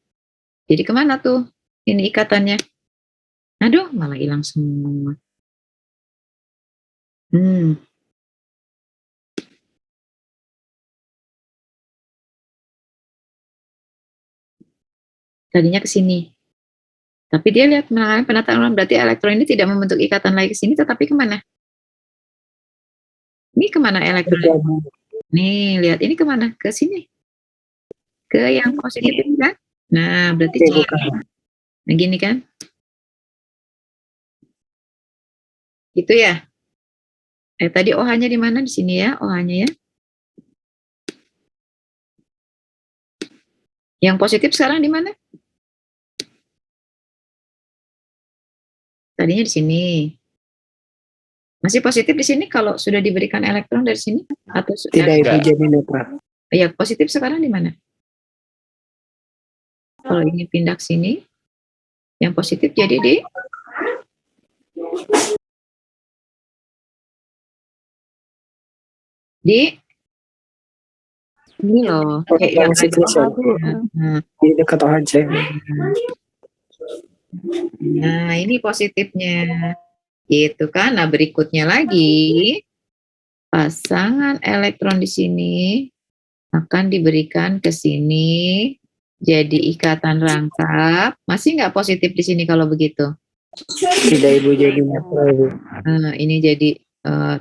jadi kemana tuh ini ikatannya? Aduh, malah hilang semua. Tadinya ke sini. Tapi dia lihat mengalami penataan ulang, berarti elektron ini tidak membentuk ikatan lagi ke sini, tetapi kemana? Ini kemana elektron? Nih, lihat ini kemana? Ke sini. Ke yang positif ini kan? Nah, berarti nah gini kan? Gitu ya. Tadi OH-nya di mana? Di sini ya, OH-nya ya. Yang positif sekarang di mana? Tadinya di sini. Masih positif di sini kalau sudah diberikan elektron dari sini atau
Tidak, Ibu, jadi netral.
Ya, positif sekarang di mana? Kalau ini pindah ke sini, yang positif jadi di ini loh, yang
di dekat OH.
Nah, ini positifnya. Gitu kan. Nah, berikutnya lagi, pasangan elektron di sini akan diberikan ke sini jadi ikatan rangkap. Masih nggak positif di sini kalau begitu?
Tidak, Ibu, jadi netral, Ibu.
Ini jadi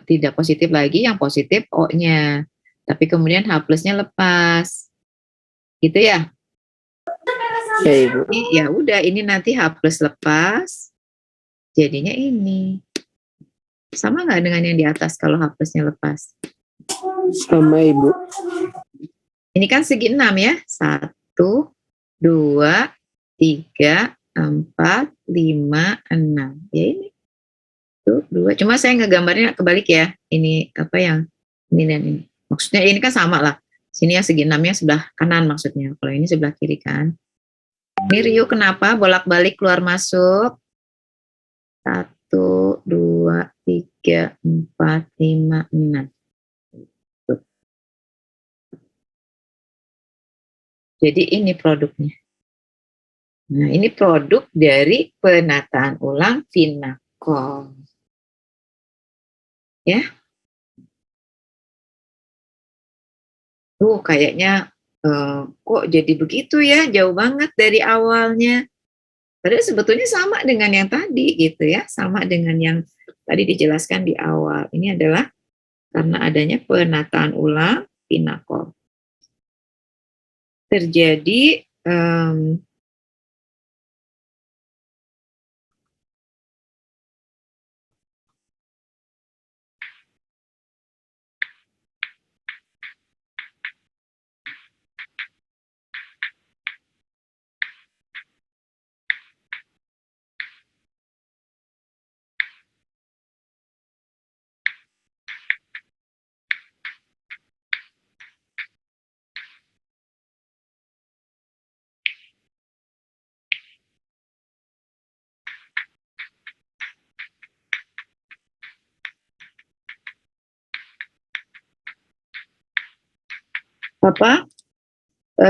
tidak positif lagi, yang positif O-nya. Tapi kemudian H plusnya lepas. Gitu ya?
Ya, Ibu.
Ya udah, ini nanti H plus lepas. Jadinya ini. Sama nggak dengan yang di atas kalau H plusnya lepas?
Sama, Ibu.
Ini kan segi 6 ya. 1, 2, 3, 4, 5, 6. Ya ini. 2. Cuma saya ngegambarnya kebalik ya. Ini apa yang ini dan ini. Maksudnya ini kan sama lah. Sini yang segi 6-nya sebelah kanan maksudnya. Kalau ini sebelah kiri kan. Ini Rio kenapa bolak-balik keluar masuk? 1, 2, 3, 4, 5, 6. Jadi ini produknya. Nah, ini produk dari penataan ulang Vinacol. Ya. Kayaknya kok jadi begitu ya, jauh banget dari awalnya. Padahal sebetulnya sama dengan yang tadi gitu ya, sama dengan yang tadi dijelaskan di awal. Ini adalah karena adanya penataan ulang Vinacol. Terjadi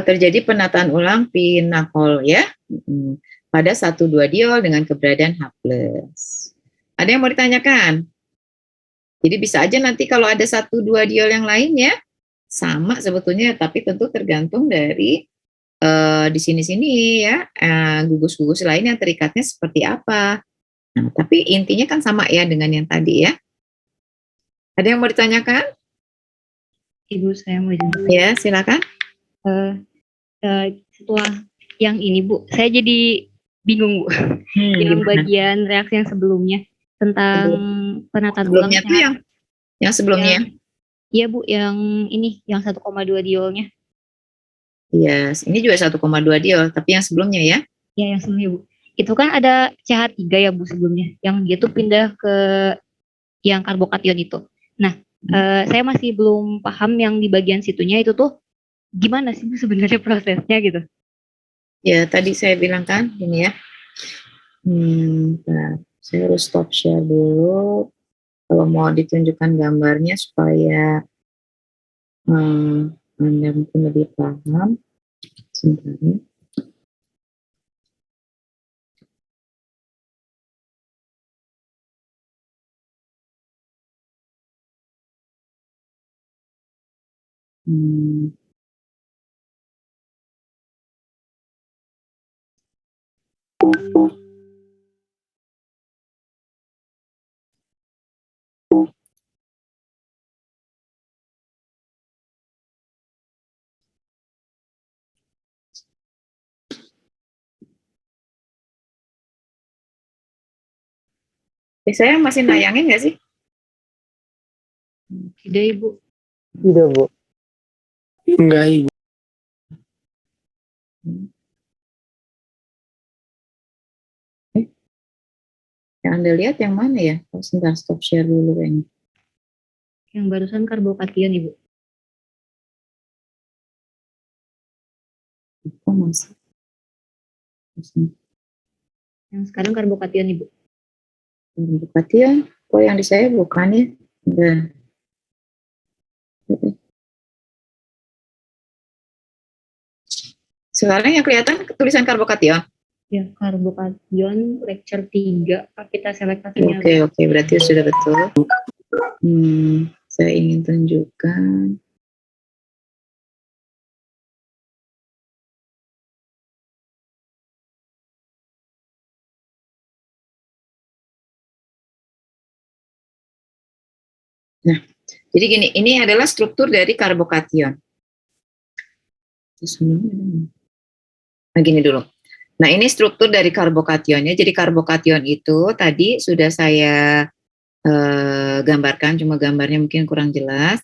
terjadi penataan ulang Vinacol ya, pada 1,2 diol dengan keberadaan H+. Ada yang mau ditanyakan? Jadi bisa aja nanti kalau ada 1,2 diol yang lainnya sama sebetulnya, tapi tentu tergantung dari di sini-sini ya, gugus-gugus lain yang terikatnya seperti apa. Nah, tapi intinya kan sama ya dengan yang tadi ya. Ada yang mau ditanyakan?
Ibu, saya mau jawab.
Ya, silakan.
Setelah yang ini, Bu, saya jadi bingung, Bu. Yang bagian reaksi yang sebelumnya. tentang penataan ulang
Sebelumnya tuh
sehat.
yang sebelumnya.
Iya Bu, yang ini, yang 1,2 diolnya.
Yes, ini juga 1,2 diol, tapi yang sebelumnya ya.
Ya, yang sebelumnya Bu. Itu kan ada CH3 ya Bu sebelumnya, yang dia tuh pindah ke yang karbokation itu. Nah, saya masih belum paham yang di bagian situnya itu tuh gimana sih Bu sebenarnya prosesnya gitu.
Ya, tadi saya bilang kan, ini ya. Bentar, saya harus stop share dulu. Kalau mau ditunjukkan gambarnya supaya Anda mungkin lebih paham. Sebentar ya. Hmm. Saya masih nayangin nggak sih?
Tidak Ibu.
Tidak, Bu. Enggak, Ibu.
Yang Anda lihat yang mana ya? Oh, sebentar, stop share dulu kayaknya.
Yang barusan karbokation Ibu.
Oh, masih.
Yang sekarang karbokation Ibu.
Karbokation. Oh, yang di saya bukan ya? Udah. Sekarang yang kelihatan tulisan karbokation.
Ya, karbokation lecture 3 kita selektasinya.
Oke, berarti sudah betul. Saya ingin tunjukkan. Nah, jadi gini, ini adalah struktur dari karbokation. Nah, gini dulu. Nah, ini struktur dari karbokationnya. Jadi karbokation itu tadi sudah saya gambarkan, cuma gambarnya mungkin kurang jelas.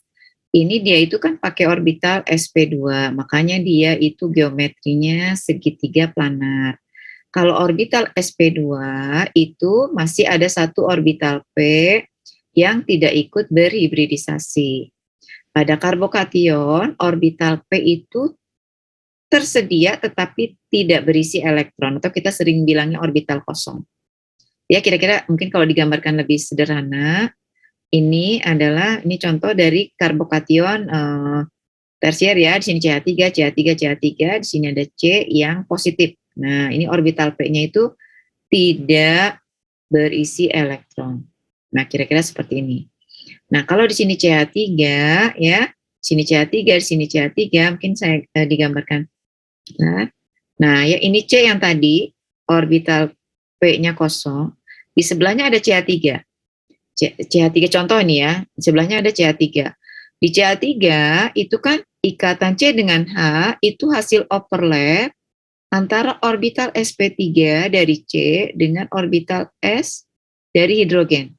Ini dia itu kan pakai orbital sp2, makanya dia itu geometrinya segitiga planar. Kalau orbital sp2 itu masih ada satu orbital p yang tidak ikut berhibridisasi. Pada karbokation, orbital p itu tersedia tetapi tidak berisi elektron, atau kita sering bilangnya orbital kosong. Ya, kira-kira mungkin kalau digambarkan lebih sederhana, ini contoh dari karbokation tersier ya. Di sini CH3, di sini ada C yang positif. Nah, ini orbital P-nya itu tidak berisi elektron. Nah, kira-kira seperti ini. Nah, kalau di sini CH3 ya, sini CH3, di sini CH3, mungkin saya digambarkan. Nah, ya ini C yang tadi orbital P-nya kosong, di sebelahnya ada CH3. CH3 contoh ini ya, di sebelahnya ada CH3. Di CH3 itu kan ikatan C dengan H itu hasil overlap antara orbital sp3 dari C dengan orbital S dari hidrogen.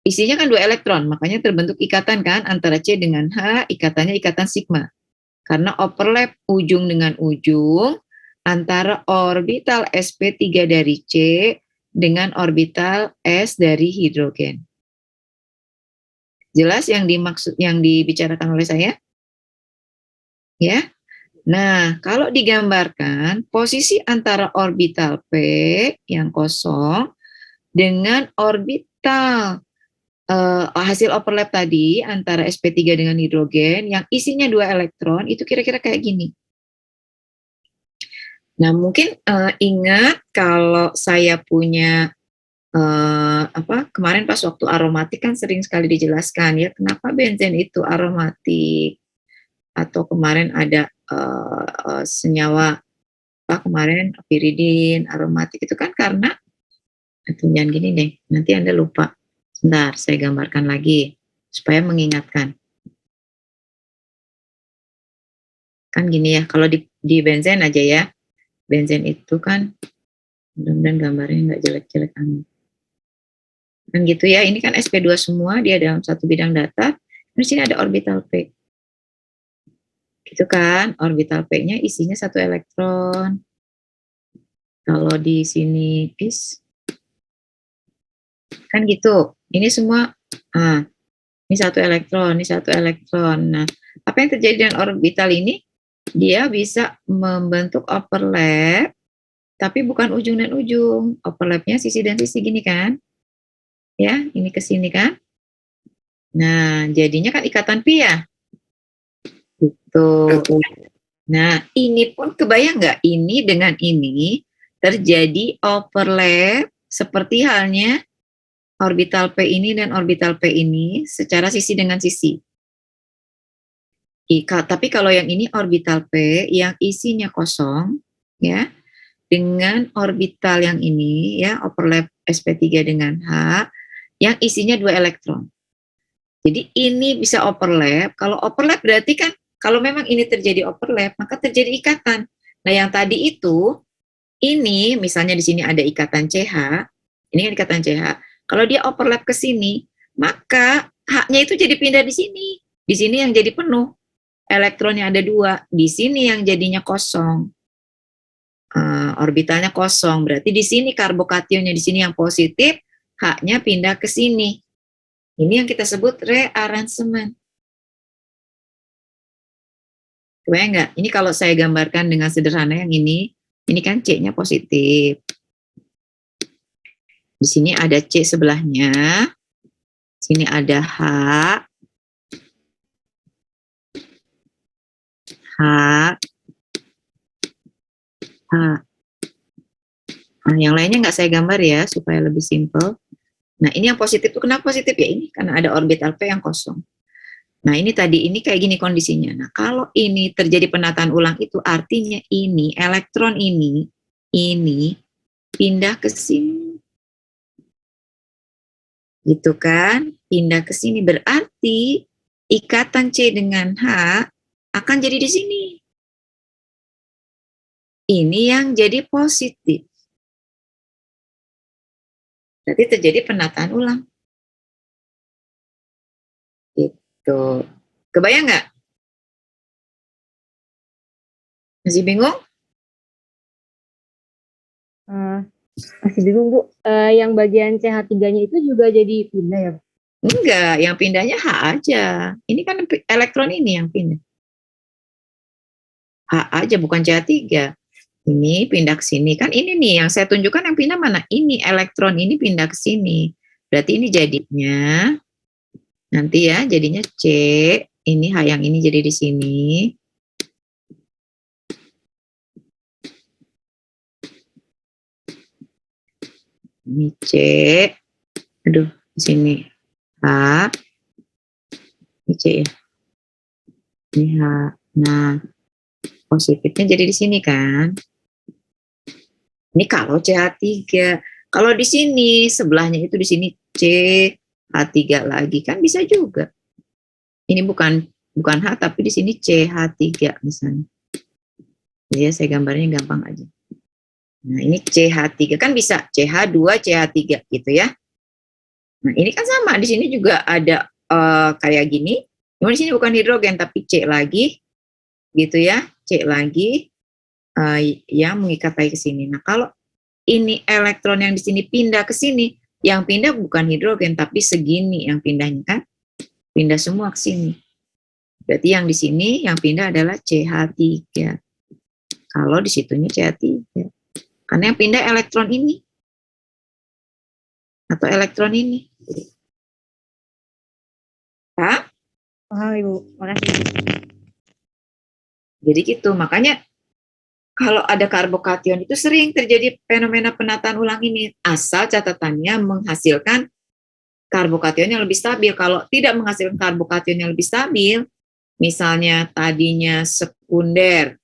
Isinya kan 2 elektron, makanya terbentuk ikatan kan antara C dengan H, ikatannya ikatan sigma. Karena overlap ujung dengan ujung antara orbital sp3 dari C dengan orbital S dari hidrogen. Jelas yang dibicarakan oleh saya? Ya. Nah, kalau digambarkan posisi antara orbital P yang kosong dengan orbital hasil overlap tadi antara sp3 dengan hidrogen yang isinya 2 elektron itu kira-kira kayak gini. Nah, mungkin ingat kalau saya punya kemarin pas waktu aromatik kan sering sekali dijelaskan ya kenapa benzen itu aromatik, atau kemarin ada senyawa kemarin piridin aromatik itu kan karena jangan gini deh, nanti Anda lupa. Sebentar, saya gambarkan lagi supaya mengingatkan. Kan gini ya, kalau di benzen aja ya, benzen itu kan mudah-mudahan gambarnya nggak jelek-jelek amat. Kan gitu ya, ini kan sp2 semua, dia dalam satu bidang datar. Di sini ada orbital P. Gitu kan, orbital P-nya isinya 1 elektron. Kalau di sini kan gitu. Ini semua, ini 1 elektron, ini 1 elektron. Nah, apa yang terjadi dengan orbital ini? Dia bisa membentuk overlap, tapi bukan ujung dan ujung. Overlapnya sisi dan sisi gini kan? Ya, ini ke sini kan? Nah, jadinya kan ikatan pi ya? Gitu. Nah, ini pun kebayang nggak? Ini dengan ini terjadi overlap seperti halnya orbital P ini dan orbital P ini secara sisi dengan sisi. Tapi kalau yang ini orbital P yang isinya kosong, ya, dengan orbital yang ini, ya, overlap sp3 dengan H, yang isinya 2 elektron. Jadi ini bisa overlap. Kalau overlap berarti kan kalau memang ini terjadi overlap, maka terjadi ikatan. Nah, yang tadi itu, ini misalnya di sini ada ikatan CH, ini kan ikatan CH. Kalau dia overlap ke sini, maka H-nya itu jadi pindah di sini. Di sini yang jadi penuh. Elektronnya ada 2. Di sini yang jadinya kosong. Orbitalnya kosong. Berarti di sini karbokationnya di sini yang positif, H-nya pindah ke sini. Ini yang kita sebut rearrangement. Kebayang nggak? Ini kalau saya gambarkan dengan sederhana yang ini kan C-nya positif. Di sini ada C sebelahnya. Sini ada H. H. H. Nah, yang lainnya nggak saya gambar ya, supaya lebih simpel. Nah, ini yang positif itu kenapa positif ya? Ini karena ada orbital P yang kosong. Nah, ini tadi, ini kayak gini kondisinya. Nah, kalau ini terjadi penataan ulang itu artinya ini, elektron ini pindah ke sini. Gitu kan? Pindah ke sini. Berarti ikatan C dengan H akan jadi di sini. Ini yang jadi positif. Berarti terjadi penataan ulang. Gitu. Kebayang nggak? Masih bingung?
Masih bingung Bu. Yang bagian CH3-nya itu juga jadi pindah ya Bu?
Enggak, yang pindahnya H aja. Ini kan elektron ini yang pindah. H aja, bukan CH3. Ini pindah ke sini. Kan ini nih, yang saya tunjukkan yang pindah mana? Ini, elektron ini pindah ke sini. Berarti ini jadinya, nanti ya, jadinya C. Ini H yang ini jadi di sini. Ini C. Aduh, di sini H. Ini C ya. Ini H. Nah, positifnya jadi di sini kan. Ini kalau CH3. Kalau di sini sebelahnya itu di sini C H3 lagi kan bisa juga. Ini bukan H tapi di sini CH3 misalnya. Ya, saya gambarnya gampang aja. Nah, ini CH3 kan bisa CH2 CH3 gitu ya. Nah, ini kan sama, di sini juga ada kayak gini. Cuma di sini bukan hidrogen tapi C lagi gitu ya. C lagi yang mengikat lagi ke sini. Nah, kalau ini elektron yang di sini pindah ke sini, yang pindah bukan hidrogen tapi segini yang pindahnya kan. Pindah semua ke sini. Berarti yang di sini yang pindah adalah CH3. Kalau di situnya CH3. Karena yang pindah elektron ini. Atau elektron ini. Hah?
Paham Ibu, makasih.
Jadi gitu, makanya kalau ada karbokation itu sering terjadi fenomena penataan ulang ini. Asal catatannya menghasilkan karbokation yang lebih stabil. Kalau tidak menghasilkan karbokation yang lebih stabil, misalnya tadinya sekunder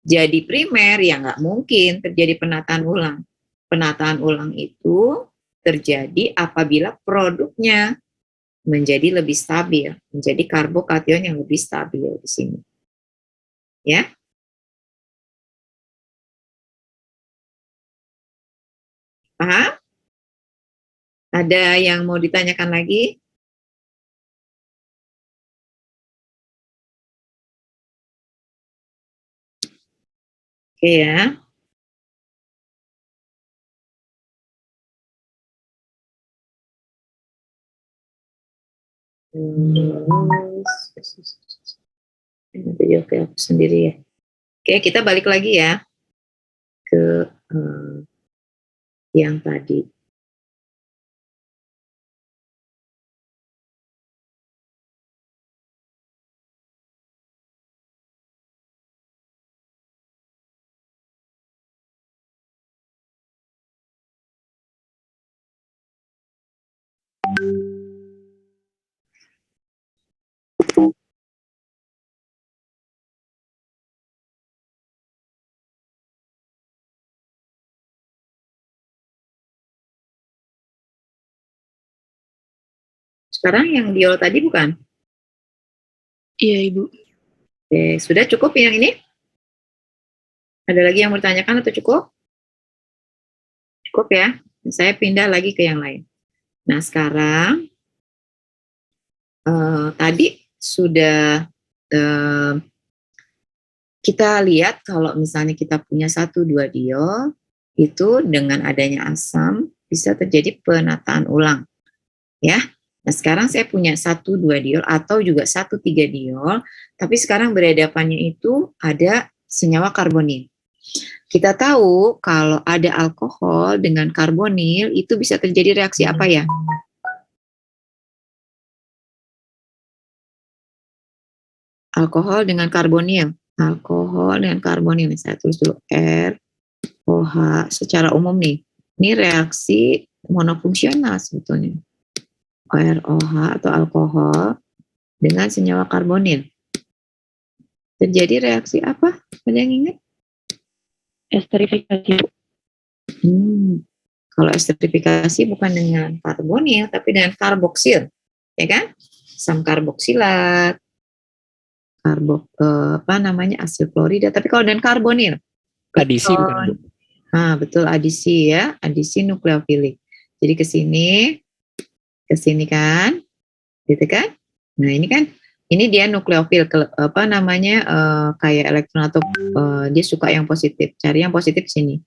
jadi primer, ya nggak mungkin terjadi penataan ulang. Penataan ulang itu terjadi apabila produknya menjadi lebih stabil, menjadi karbokation yang lebih stabil di sini. Ya. Paham? Ada yang mau ditanyakan lagi? Oke ya. Nanti oke aku sendiri ya. Oke, kita balik lagi ya ke yang tadi. Sekarang yang diol tadi bukan?
Iya, Ibu.
Oke, sudah cukup yang ini? Ada lagi yang bertanyakan atau cukup? Cukup ya. Saya pindah lagi ke yang lain. Nah, sekarang tadi sudah kita lihat kalau misalnya kita punya 1-2 diol, itu dengan adanya asam bisa terjadi penataan ulang. Ya. Nah, sekarang saya punya 1-2 diol atau juga 1-3 diol, tapi sekarang berhadapannya itu ada senyawa karbonil. Kita tahu kalau ada alkohol dengan karbonil itu bisa terjadi reaksi apa ya? Alkohol dengan karbonil. Alkohol dengan karbonil. Saya tulis dulu ROH secara umum nih. Ini reaksi monofungsional sebetulnya. ROH atau alkohol dengan senyawa karbonil. Terjadi reaksi apa? Ada yang ingat?
Esterifikasi.
Kalau esterifikasi bukan dengan karbonil, tapi dengan karboksil, ya kan? Asam karboksilat, asil klorida. Tapi kalau dengan karbonil,
Adisi bukan, Bu?
Nah, betul adisi ya, adisi nukleofilik. Jadi ke sini kan, gitu kan? Nah ini kan, ini dia nukleofil, kayak elektron atau dia suka yang positif. Cari yang positif sini.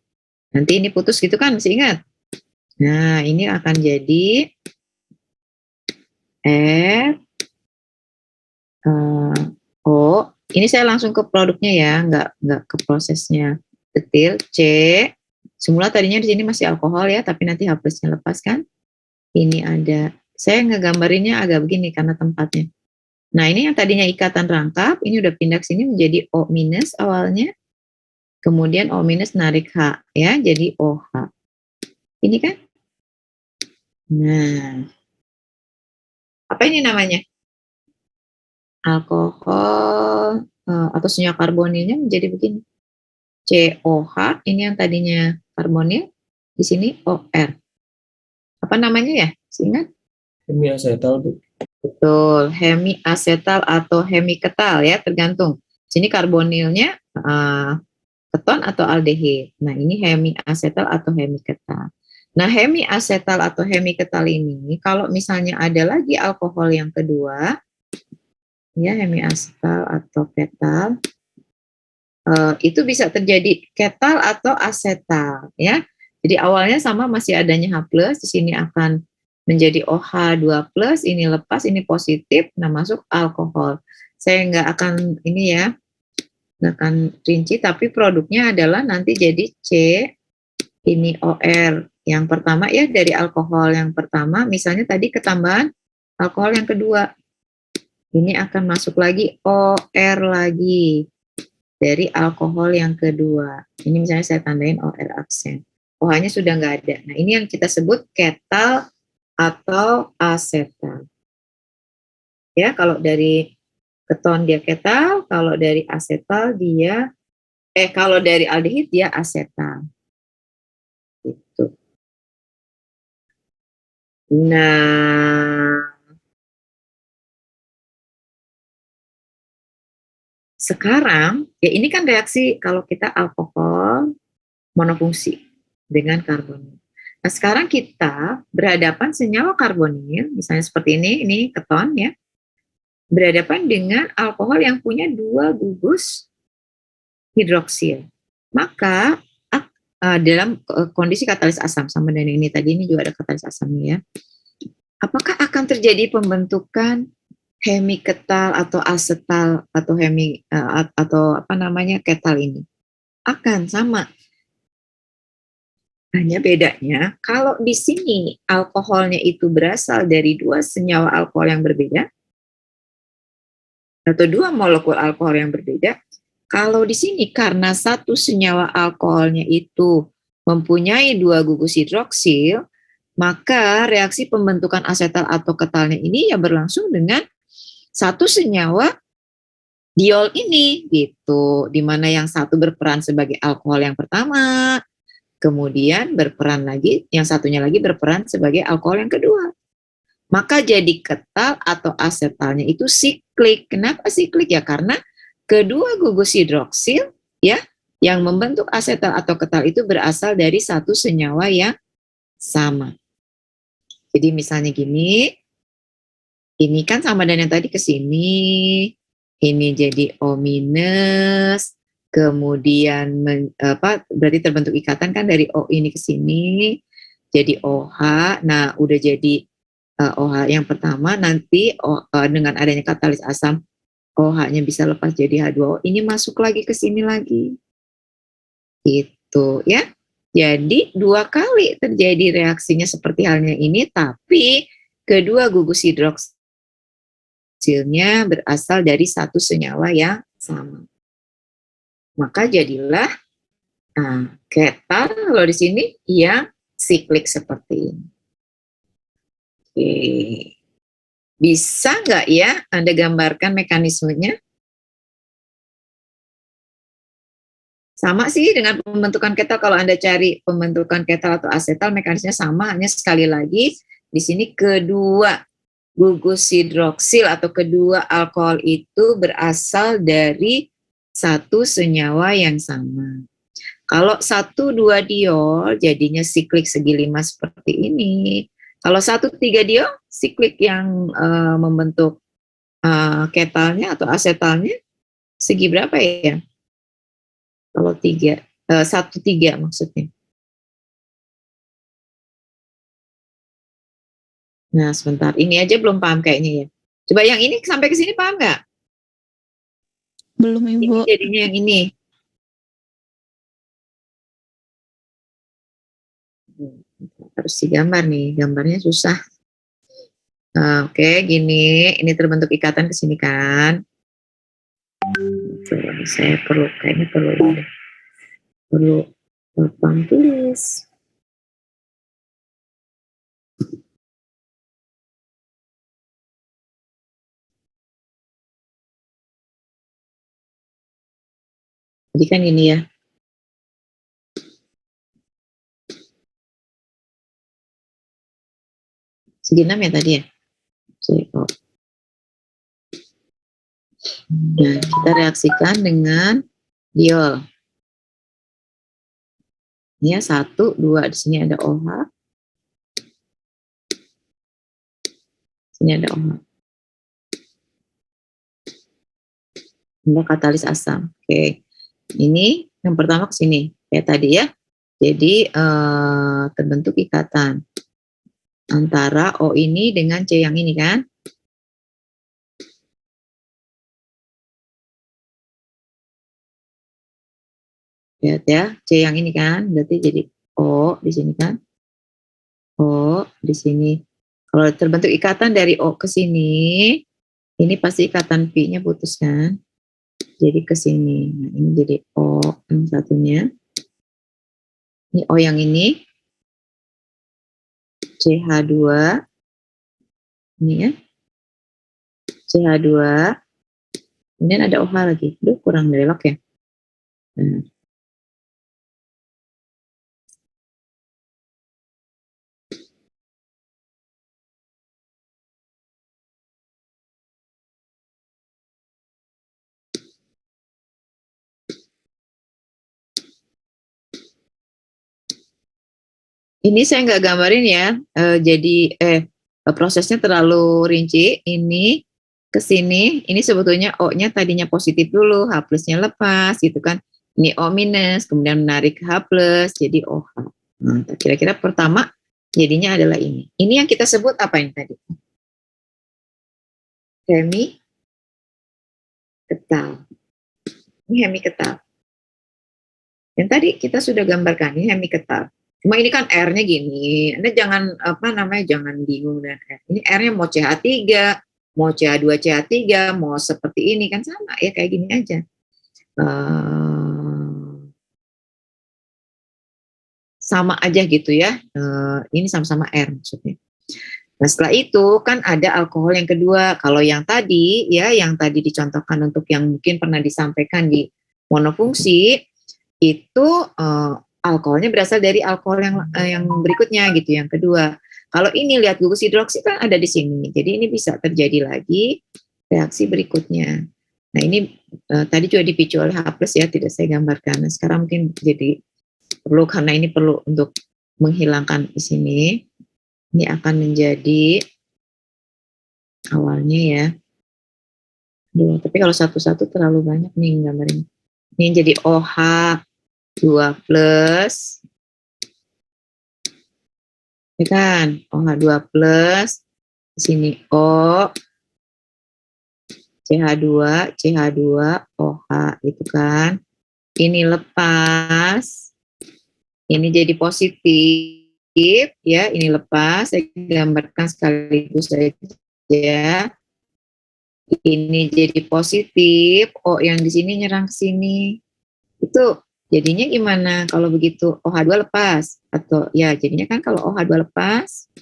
Nanti ini putus gitu kan, masih ingat? Nah ini akan jadi O. Ini saya langsung ke produknya ya, nggak ke prosesnya detail. C. Semula tadinya di sini masih alkohol ya, tapi nanti H+-nya lepas kan. Ini ada, saya ngegambarinnya agak begini karena tempatnya. Nah ini yang tadinya ikatan rangkap, ini udah pindah ke sini menjadi O- awalnya. Kemudian O- narik H ya, jadi OH. Ini kan? Nah, apa ini namanya? Alkohol atau senyawa karbonilnya menjadi begini. COH, ini yang tadinya karbonil, di sini OR. Apa namanya ya? Ingat?
Hemiasetal, Bu.
Betul, hemiasetal atau hemiketal ya, tergantung. Sini karbonilnya keton atau aldehid. Nah, ini hemiasetal atau hemiketal. Nah, hemiasetal atau hemiketal ini kalau misalnya ada lagi alkohol yang kedua, ya hemiasetal atau ketal, itu bisa terjadi ketal atau asetal ya. Jadi awalnya sama masih adanya H+, di sini akan menjadi OH2+, ini lepas, ini positif, nah masuk alkohol. Saya nggak akan ini ya, nggak akan rinci, tapi produknya adalah nanti jadi C, ini OR yang pertama ya, dari alkohol yang pertama, misalnya tadi ketambahan alkohol yang kedua, ini akan masuk lagi OR lagi dari alkohol yang kedua. Ini misalnya saya tandain OR aksen. OH-nya sudah nggak ada. Nah ini yang kita sebut ketal atau asetal. Ya, kalau dari keton dia ketal, kalau dari asetal dia, kalau dari aldehid dia asetal. Gitu. Nah, sekarang, ya ini kan reaksi kalau kita alkohol monofungsi dengan karbon. Nah, sekarang kita berhadapan senyawa karbonil, misalnya seperti ini keton ya, berhadapan dengan alkohol yang punya 2 gugus hidroksil. Maka dalam kondisi katalis asam, sama dengan ini tadi, ini juga ada katalis asamnya ya. Apakah akan terjadi pembentukan hemiketal atau asetal atau atau apa namanya ketal ini? Akan sama. Hanya bedanya, kalau di sini alkoholnya itu berasal dari 2 senyawa alkohol yang berbeda, atau 2 molekul alkohol yang berbeda, kalau di sini karena satu senyawa alkoholnya itu mempunyai 2 gugus hidroksil, maka reaksi pembentukan asetal atau ketalnya ini ya berlangsung dengan satu senyawa diol ini, gitu, di mana yang satu berperan sebagai alkohol yang pertama, kemudian berperan lagi, yang satunya lagi berperan sebagai alkohol yang kedua. Maka jadi ketal atau asetalnya itu siklik. Kenapa siklik? Ya karena kedua gugus hidroksil ya yang membentuk asetal atau ketal itu berasal dari satu senyawa yang sama. Jadi misalnya gini, ini kan sama dengan yang tadi ke sini, ini jadi O minus, kemudian berarti terbentuk ikatan kan dari O ini ke sini, jadi OH. Nah, udah jadi OH yang pertama, nanti dengan adanya katalis asam OH-nya bisa lepas jadi H2O, ini masuk lagi ke sini lagi. Gitu ya. Jadi 2 kali terjadi reaksinya seperti halnya ini, tapi kedua gugus hidroksilnya berasal dari satu senyawa yang sama. Maka jadilah ketal kalau di sini yang siklik seperti ini. Oke. Bisa nggak ya Anda gambarkan mekanismenya? Sama sih dengan pembentukan ketal. Kalau Anda cari pembentukan ketal atau asetal, mekanismenya sama, hanya sekali lagi di sini kedua gugus hidroksil atau kedua alkohol itu berasal dari satu senyawa yang sama. Kalau 1,2 diol jadinya siklik segi 5 seperti ini. Kalau 1,3 diol siklik yang membentuk ketalnya atau asetalnya segi berapa ya? Kalau 1,3 maksudnya. Nah, sebentar. Ini aja belum paham kayaknya ya. Coba yang ini sampai ke sini paham nggak?
Belum,
Ini
Ibu.
jadinya yang ini. Harus digambar nih. Gambarnya susah. Oke, gini. Ini terbentuk ikatan ke sini kan. Coba saya kayaknya perlu papan tulis. Jadi kan ini ya. Segi 6 ya tadi ya. CO. Nah, kita reaksikan dengan diol. Ini ya 1, 2, di sini ada OH. Sini ada OH. Ini katalis asam. Oke. Ini yang pertama ke sini kayak tadi ya. Jadi terbentuk ikatan antara O ini dengan C yang ini kan. Lihat ya, C yang ini kan, berarti jadi O di sini kan. O di sini. Kalau terbentuk ikatan dari O ke sini, ini pasti ikatan P-nya putus kan. Jadi ke sini. Nah, ini jadi O yang satunya. Ini O yang ini. CH2. Ini ya. CH2. Kemudian ada OH lagi. Aduh, kurang belok ya. Nah. Ini saya nggak gambarin ya, jadi prosesnya terlalu rinci. Ini ke sini, ini sebetulnya O-nya tadinya positif dulu, H plusnya lepas gitu kan. Ini O minus, kemudian menarik H plus, jadi OH. Nah, kira-kira pertama jadinya adalah ini. Ini yang kita sebut apa yang tadi? Hemi ketal. Ini hemi ketal. Yang tadi kita sudah gambarkan, ini hemi ketal. Cuma ini kan R-nya gini, Anda jangan jangan bingung dengan R. Ini R-nya mau CH3, mau CH2, CH3, mau seperti ini kan sama ya kayak gini aja. Sama aja gitu ya. Ini sama-sama R maksudnya. Nah setelah itu kan ada alkohol yang kedua. Kalau yang tadi ya, yang tadi dicontohkan untuk yang mungkin pernah disampaikan di monofungsi itu alkoholnya berasal dari alkohol yang berikutnya gitu, yang kedua. Kalau ini lihat gugus hidroksi kan ada di sini, jadi ini bisa terjadi lagi reaksi berikutnya. Nah ini tadi juga dipicu oleh H plus ya, tidak saya gambarkan. Nah, sekarang mungkin jadi perlu karena ini perlu untuk menghilangkan di sini. Ini akan menjadi awalnya ya. Tapi kalau satu-satu terlalu banyak nih gambarnya. Ini jadi OH 2 plus, ya kan, OH 2 plus, di sini O, CH2, CH2, OH, gitu kan. Ini lepas, ini jadi positif, ya, ini lepas, saya gambarkan sekaligus saja. Ini jadi positif, O yang di sini nyerang ke sini. Itu jadinya gimana kalau begitu? OH2 lepas atau ya jadinya kan kalau OH2 lepas,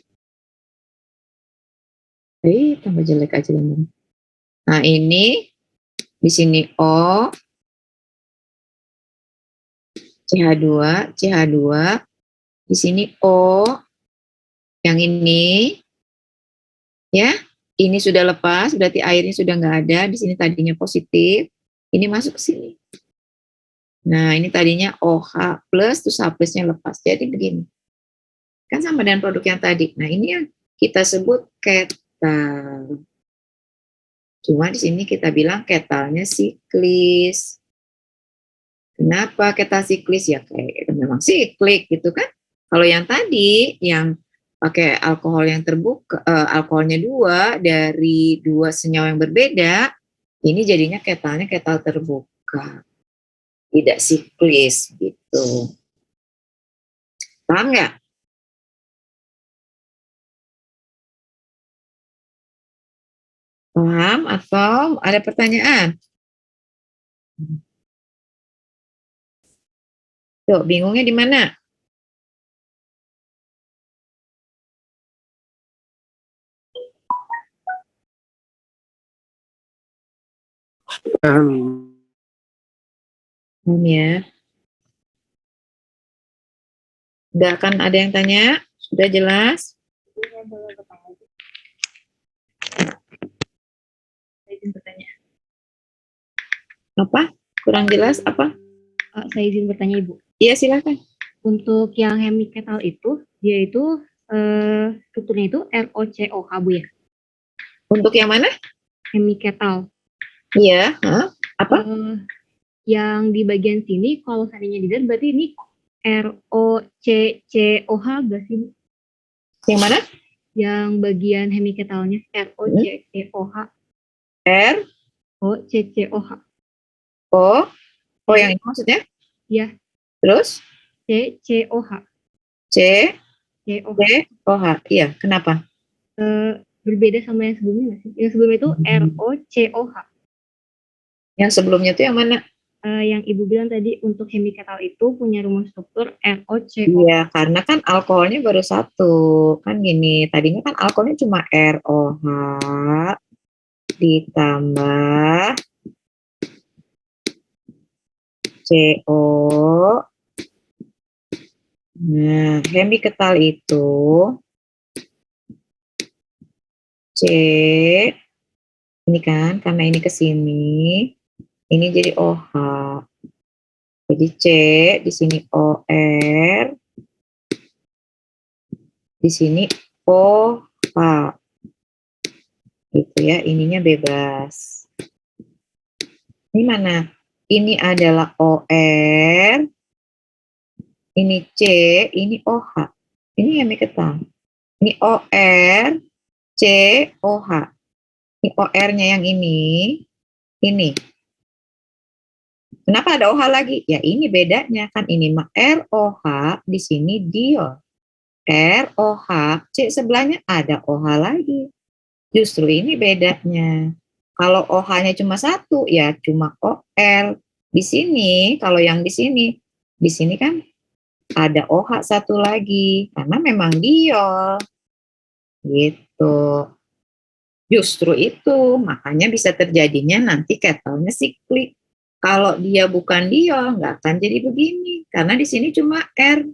tambah jelek aja gambarnya. Nah ini di sini O, CH2, CH2, di sini O, yang ini, ya, ini sudah lepas, berarti airnya sudah nggak ada. Di sini tadinya positif, ini masuk ke sini. Nah ini tadinya OH plus, terus H plusnya lepas. Jadi begini. Kan sama dengan produk yang tadi. Nah, ini yang kita sebut ketal. Cuma di sini kita bilang ketalnya siklis. Kenapa ketal siklis? Ya kayak memang siklik gitu kan. Kalau yang tadi yang pakai alkohol yang terbuka, alkoholnya 2 dari 2 senyawa yang berbeda, ini jadinya ketalnya ketal terbuka. Tidak siklis gitu. Paham nggak? Paham atau ada pertanyaan? Tuh, bingungnya di mana? Ya. Nggak akan ada yang tanya? Sudah jelas? Apa? Kurang jelas apa?
Saya izin bertanya Ibu.
Iya, silakan.
Untuk yang hemiketal itu, dia itu strukturnya itu ROCOH Bu ya?
Untuk yang mana?
Hemiketal.
Iya, apa?
Yang di bagian sini kalau seandainya dilihat berarti ini ROCCOH gak sih Bu?
Yang mana?
Yang bagian hemiketalnya ROCCOH.
R,
OCCOH.
O yang ini maksudnya?
Ya.
Terus?
CCOH.
COH. Iya, kenapa?
Berbeda sama yang sebelumnya nggak sih? Yang sebelumnya itu ROCOH.
Yang sebelumnya itu yang mana?
Yang Ibu bilang tadi untuk hemiketal itu punya rumus struktur ROCOH.
Iya, karena kan alkoholnya baru satu. Kan gini, tadinya kan alkoholnya cuma ROH ditambah CO. Nah, hemiketal itu C, ini kan karena ini ke sini, ini jadi OH. Jadi C di sini OR, Di sini OH. Gitu ya, ininya bebas. Ini mana? Ini adalah OR, ini C, ini OH. Ini hemiketal. Ini OR, C, OH. Ini OR-nya yang ini. Kenapa ada OH lagi? Ya ini bedanya kan, ini mah ROH, di sini diol. ROH, C sebelahnya ada OH lagi. Justru ini bedanya. Kalau OH-nya cuma satu, ya cuma OR. Di sini, kalau yang di sini kan ada OH satu lagi, karena memang diol. Gitu. Justru itu, makanya bisa terjadinya nanti ketelnya siklik. Kalau dia bukan diol, nggak akan jadi begini, karena di sini cuma R.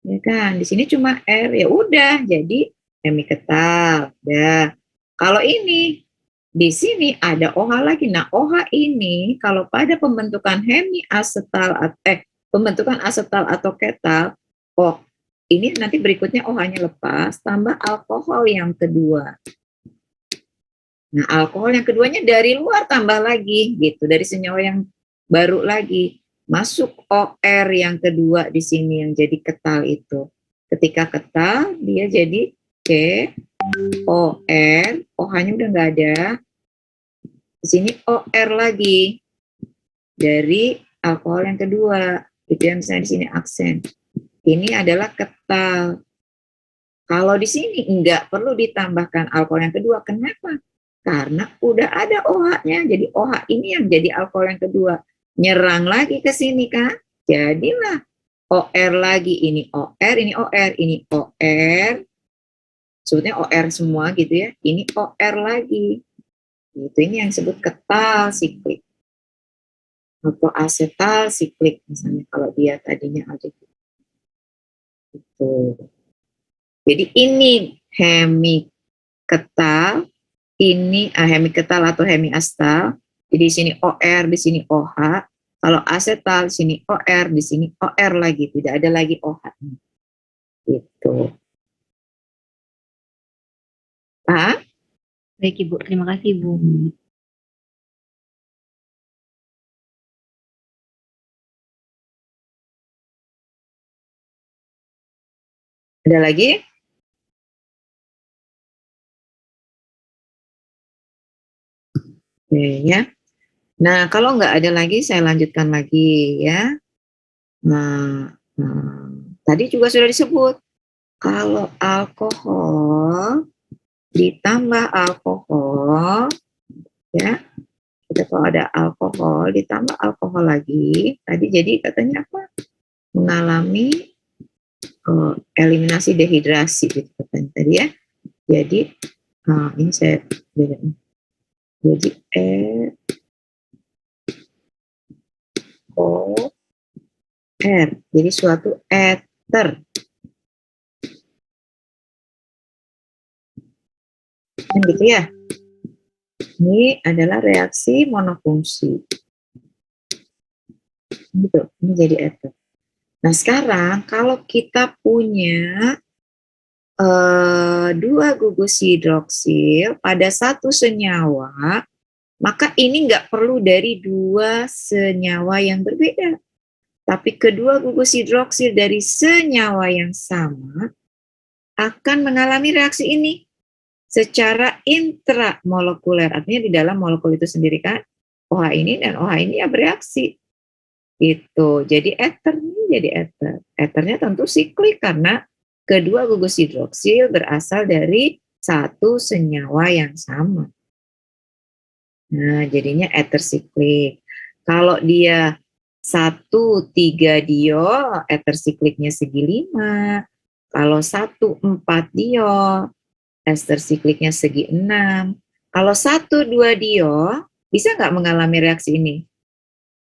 Ya kan, di sini cuma R, ya udah jadi hemiketal. Ya. Kalau ini di sini ada OH lagi. Nah, OH ini kalau pada pembentukan pembentukan asetal atau ketal, oh, ini nanti berikutnya OH-nya lepas tambah alkohol yang kedua. Nah, alkohol yang keduanya dari luar tambah lagi gitu, dari senyawa yang baru lagi. Masuk OR yang kedua di sini yang jadi ketal itu. Ketika ketal, dia jadi C, OR, OH-nya udah nggak ada. Di sini OR lagi dari alkohol yang kedua. Itu yang misalnya di sini aksen. Ini adalah ketal. Kalau di sini nggak perlu ditambahkan alkohol yang kedua. Kenapa? Karena udah ada OH-nya. Jadi OH ini yang jadi alkohol yang kedua. Nyerang lagi ke sini kan, jadilah OR lagi, ini OR, ini OR, ini OR, sebutnya OR semua gitu ya, ini OR lagi, itu ini yang disebut ketal siklik atau asetal siklik misalnya kalau dia tadinya aldehyde. Gitu. Jadi ini hemiketal, ini hemiketal atau hemiastal. Jadi di sini OR, di sini OH. Kalau asetal, di sini OR, di sini OR lagi. Tidak ada lagi OH. Gitu. Ah?
Baik Ibu, terima kasih Ibu.
Ada lagi? Oke, ya. Nah, kalau nggak ada lagi, saya lanjutkan lagi ya. Nah, tadi juga sudah disebut, kalau alkohol ditambah alkohol, ya, kita kalau ada alkohol ditambah alkohol lagi, tadi jadi katanya apa? Mengalami eliminasi dehidrasi, gitu katanya tadi ya. Jadi, ini saya bedain. Jadi R, jadi suatu ether. Kan gitu ya. Ini adalah reaksi monofungsi. Gitu, ini jadi ether. Nah, sekarang kalau kita punya dua gugus hidroksil pada satu senyawa, maka ini nggak perlu dari dua senyawa yang berbeda. Tapi kedua gugus hidroksil dari senyawa yang sama akan mengalami reaksi ini secara intramolekuler. Artinya di dalam molekul itu sendiri kan, OH ini dan OH ini ya bereaksi. Gitu. Jadi ether ini jadi ether. Ethernya tentu siklik karena kedua gugus hidroksil berasal dari satu senyawa yang sama. Nah, jadinya ether siklik. Kalau dia 1,3 diol, ether sikliknya segi 5. Kalau 1,4 diol, ether sikliknya segi 6. Kalau 1,2 diol, bisa nggak mengalami reaksi ini?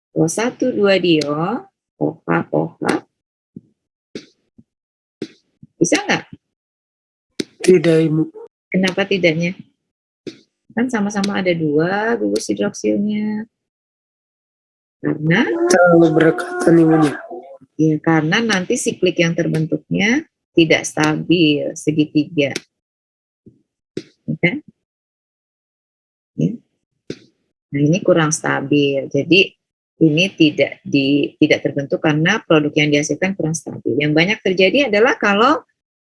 Kalau 1,2 diol, OH, bisa nggak?
Tidak, Ibu.
Kenapa tidaknya? Kan sama-sama ada dua gugus hidroksilnya. Karena
Terlalu berdekatan, Ibunya.
Ya, karena nanti siklik yang terbentuknya tidak stabil, segitiga. Oke? Ya. Nah, ini kurang stabil. Jadi ini tidak terbentuk karena produk yang dihasilkan kurang stabil. Yang banyak terjadi adalah kalau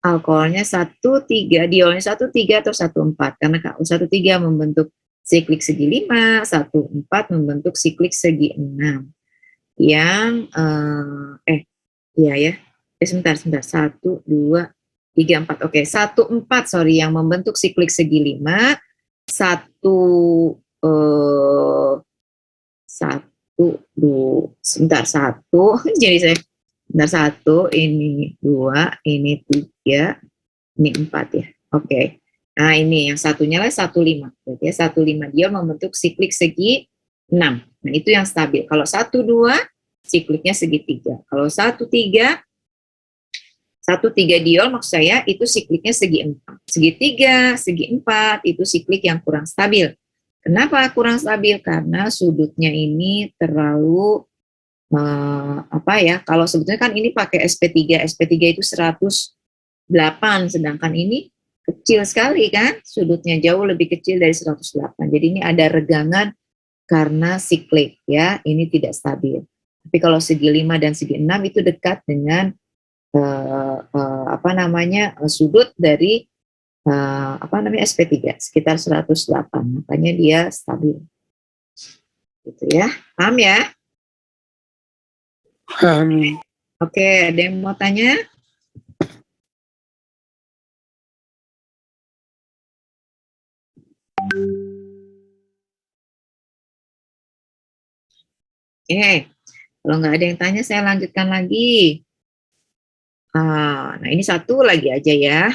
alkoholnya 1,3, diolnya 1,3 atau 1,4. Karena KO 1,3 membentuk siklik segi 5, 1,4 membentuk siklik segi 6. Yang iya ya. Sebentar. 1, 2, 3, 4. Oke, 1,4 sorry yang membentuk siklik segi 5, 1 jadi saya benar 1, ini 2, ini 3, ini 4 ya. Oke. Nah, ini yang satunya lah 1,5. Berarti ya 1,5 diol membentuk siklik segi 6. Nah, itu yang stabil. Kalau 1,2 sikliknya segitiga. Kalau 1,3 diol maksud saya itu sikliknya segi 4. Segitiga, segi 4 itu siklik yang kurang stabil. Kenapa kurang stabil? Karena sudutnya ini terlalu kalau sebetulnya kan ini pakai SP3 itu 108, sedangkan ini kecil sekali kan, sudutnya jauh lebih kecil dari 108. Jadi ini ada regangan karena siklik ya, ini tidak stabil. Tapi kalau segi 5 dan segi 6 itu dekat dengan sudut dari SP3 sekitar 108, makanya dia stabil. Gitu ya. Paham ya? Oke, ada yang mau tanya? Kalau nggak ada yang tanya, saya lanjutkan lagi. Nah, ini satu lagi aja ya.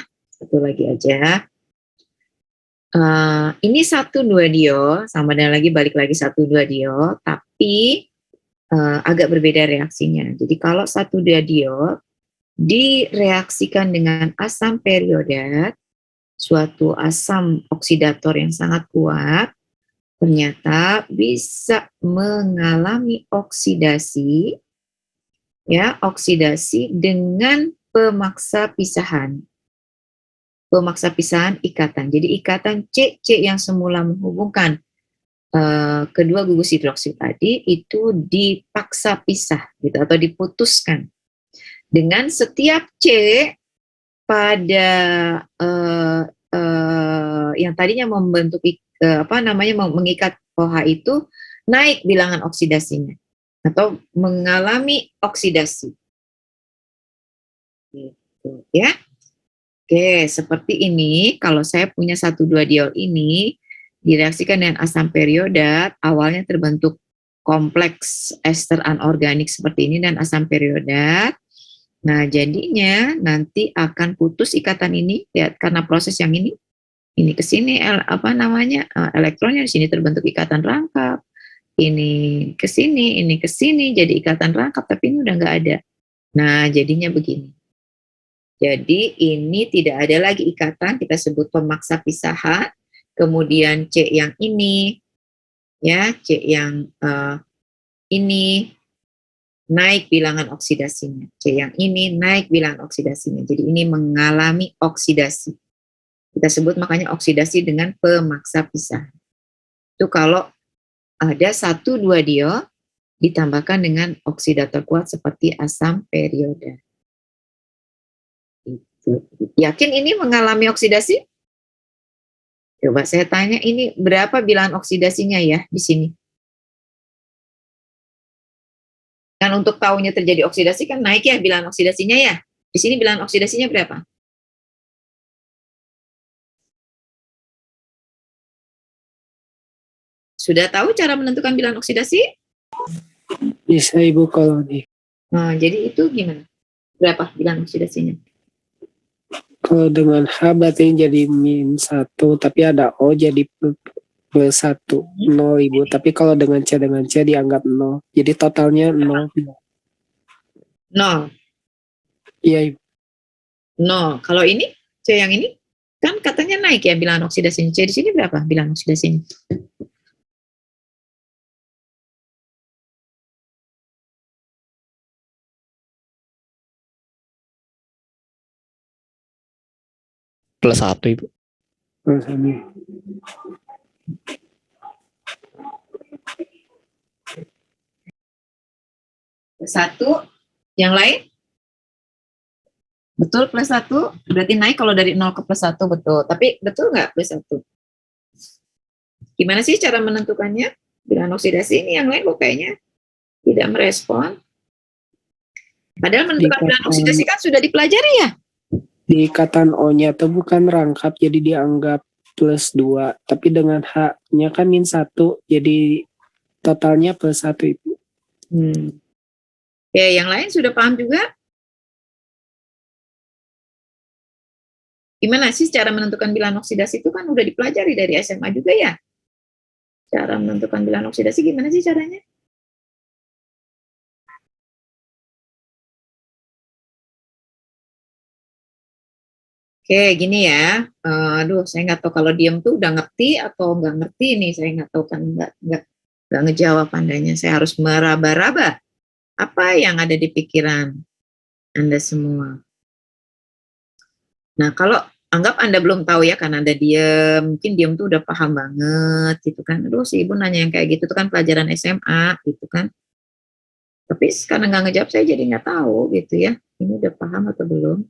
Ini 1,2 diol, sama dengan lagi balik lagi 1,2 diol, tapi agak berbeda reaksinya. Jadi kalau 1,2 diol direaksikan dengan asam periodat, suatu asam oksidator yang sangat kuat, ternyata bisa mengalami oksidasi dengan pemaksa pisahan ikatan. Jadi ikatan C yang semula menghubungkan kedua gugus hidroksil tadi itu dipaksa pisah gitu atau diputuskan dengan setiap C pada yang tadinya membentuk mengikat OH itu naik bilangan oksidasinya atau mengalami oksidasi gitu ya. Oke, seperti ini kalau saya punya 1,2 diol ini direaksikan dengan asam periodat, awalnya terbentuk kompleks ester anorganik seperti ini dan asam periodat. Nah, jadinya nanti akan putus ikatan ini, lihat karena proses yang ini ke sini elektronnya di sini terbentuk ikatan rangkap. Ini ke sini jadi ikatan rangkap, tapi ini udah nggak ada. Nah, jadinya begini. Jadi ini tidak ada lagi ikatan, kita sebut pemaksa pisahan. Kemudian C yang ini, ya C yang ini naik bilangan oksidasinya. C yang ini naik bilangan oksidasinya. Jadi ini mengalami oksidasi. Kita sebut makanya oksidasi dengan pemaksa pisahan. Itu kalau ada 1,2 diol ditambahkan dengan oksidator kuat seperti asam periodat. Yakin ini mengalami oksidasi? Coba saya tanya, ini berapa bilangan oksidasinya ya di sini? Dan untuk tahunya terjadi oksidasi kan naik ya bilangan oksidasinya ya. Di sini bilangan oksidasinya berapa? Sudah tahu cara menentukan bilangan oksidasi?
Bisa Ibu kalau nih.
Nah, jadi itu gimana? Berapa bilangan oksidasinya?
Kalau dengan H berarti jadi -1, tapi ada O jadi +1, 0 Ibu. Tapi kalau dengan C dianggap 0. Jadi totalnya 0.
0.
Iya Ibu.
0. Kalau ini, C yang ini, kan katanya naik ya bilangan oksidasinya. C di sini berapa bilangan oksidasinya?
Plus 1 Ibu.
Plus ini.
Plus 1, yang lain? Betul, plus 1, berarti naik kalau dari 0 ke plus 1, betul. Tapi betul nggak plus 1? Gimana sih cara menentukannya? Bilangan oksidasi ini yang lain kok kayaknya tidak merespon. Padahal menentukan bilangan oksidasi kan sudah dipelajari ya?
Di ikatan O-nya tuh bukan rangkap, jadi dianggap plus 2. Tapi dengan H-nya kan min 1, jadi totalnya plus 1 Ibu.
Ya, yang lain sudah paham juga? Gimana sih cara menentukan bilangan oksidasi itu kan udah dipelajari dari SMA juga ya? Cara menentukan bilangan oksidasi gimana sih caranya? Oke, gini ya. Aduh, saya nggak tahu kalau diem tuh udah ngerti atau nggak ngerti nih. Saya nggak tahu kan nggak ngejawab Andanya. Saya harus meraba-raba apa yang ada di pikiran Anda semua. Nah, kalau anggap Anda belum tahu ya, karena Anda diem, mungkin diem tuh udah paham banget gitu kan. Aduh, si Ibu nanya yang kayak gitu tuh kan pelajaran SMA gitu kan. Tapi karena nggak ngejawab, saya jadi nggak tahu gitu ya. Ini udah paham atau belum?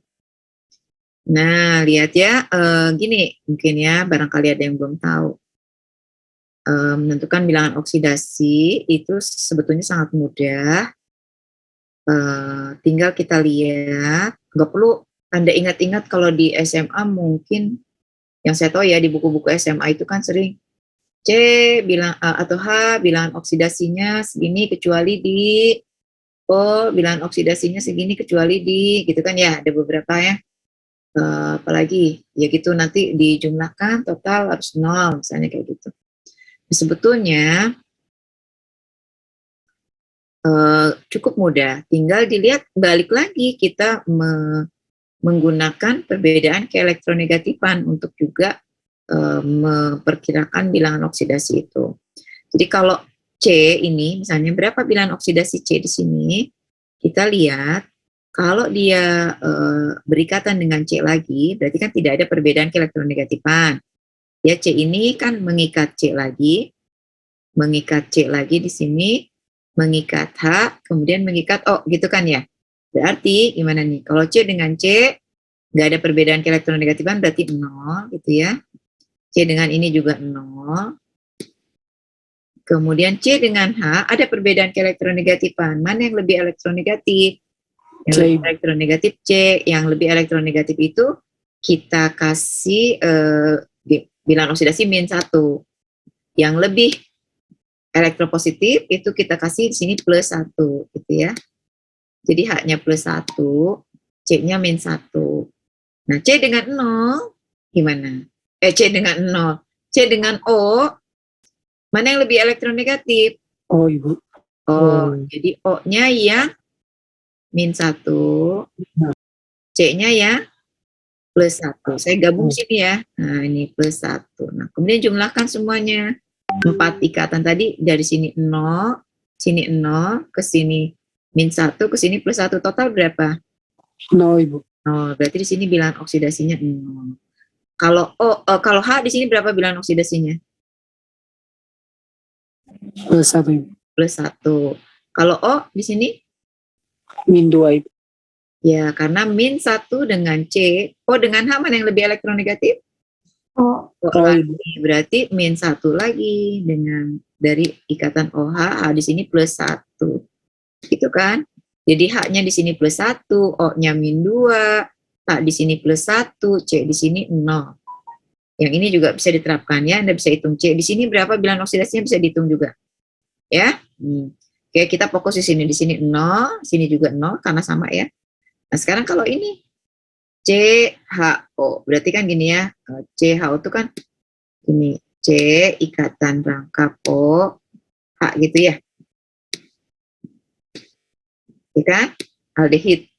Nah, lihat ya, gini mungkin ya, barangkali ada yang belum tahu. Menentukan bilangan oksidasi itu sebetulnya sangat mudah. Tinggal kita lihat, nggak perlu Anda ingat-ingat kalau di SMA mungkin, yang saya tahu ya di buku-buku SMA itu kan sering C atau H bilangan oksidasinya segini kecuali di O bilangan oksidasinya segini kecuali di, gitu kan ya, ada beberapa ya. Apalagi ya gitu nanti dijumlahkan total harus 0 misalnya kayak gitu. Sebetulnya cukup mudah, tinggal dilihat balik lagi kita menggunakan perbedaan keelektronegatifan untuk juga memperkirakan bilangan oksidasi itu. Jadi kalau C ini misalnya berapa bilangan oksidasi C di sini, kita lihat kalau dia berikatan dengan C lagi, berarti kan tidak ada perbedaan keelektronegatifan. Ya, C ini kan mengikat C lagi di sini, mengikat H, kemudian mengikat O, gitu kan ya. Berarti gimana nih? Kalau C dengan C, nggak ada perbedaan keelektronegatifan, berarti 0, gitu ya. C dengan ini juga 0. Kemudian C dengan H, ada perbedaan keelektronegatifan. Mana yang lebih elektronegatif? Yang lebih elektronegatif C, yang lebih elektronegatif itu kita kasih bilangan oksidasi min 1. Yang lebih elektropositif itu kita kasih di sini plus 1 gitu ya. Jadi H-nya plus 1, C-nya min 1. Nah, C dengan 0 gimana? C dengan 0. C dengan O, mana yang lebih elektronegatif?
Oh, Ibu.
Jadi O-nya yang min 1, C-nya ya plus 1. Saya gabung sini ya. Nah, ini plus 1. Nah, kemudian jumlahkan semuanya. 4 ikatan tadi dari sini 0, sini 0, ke sini min 1, ke sini plus 1. Total berapa?
0, Ibu.
0. Berarti di sini bilangan oksidasinya 0. Kalau H di sini berapa bilangan oksidasinya?
Plus 1, Ibu.
Plus 1. Kalau O di sini?
Min 2, Ibu.
Ya, karena min 1 dengan C, O dengan H mana yang lebih elektronegatif?
Oh,
lagi, berarti min 1 lagi dengan dari ikatan OH, H di sini plus 1. Gitu kan? Jadi H-nya di sini plus 1, O-nya min 2, H di sini plus 1, C di sini 0. Yang ini juga bisa diterapkan ya, Anda bisa hitung C. Di sini berapa bilangan oksidasinya bisa dihitung juga. Ya. Oke, kita fokus di sini 0, sini juga 0 karena sama ya. Nah, sekarang kalau ini CHO, berarti kan gini ya, CHO itu kan ini C ikatan rangkap O H gitu ya. Ya kan? Aldehid.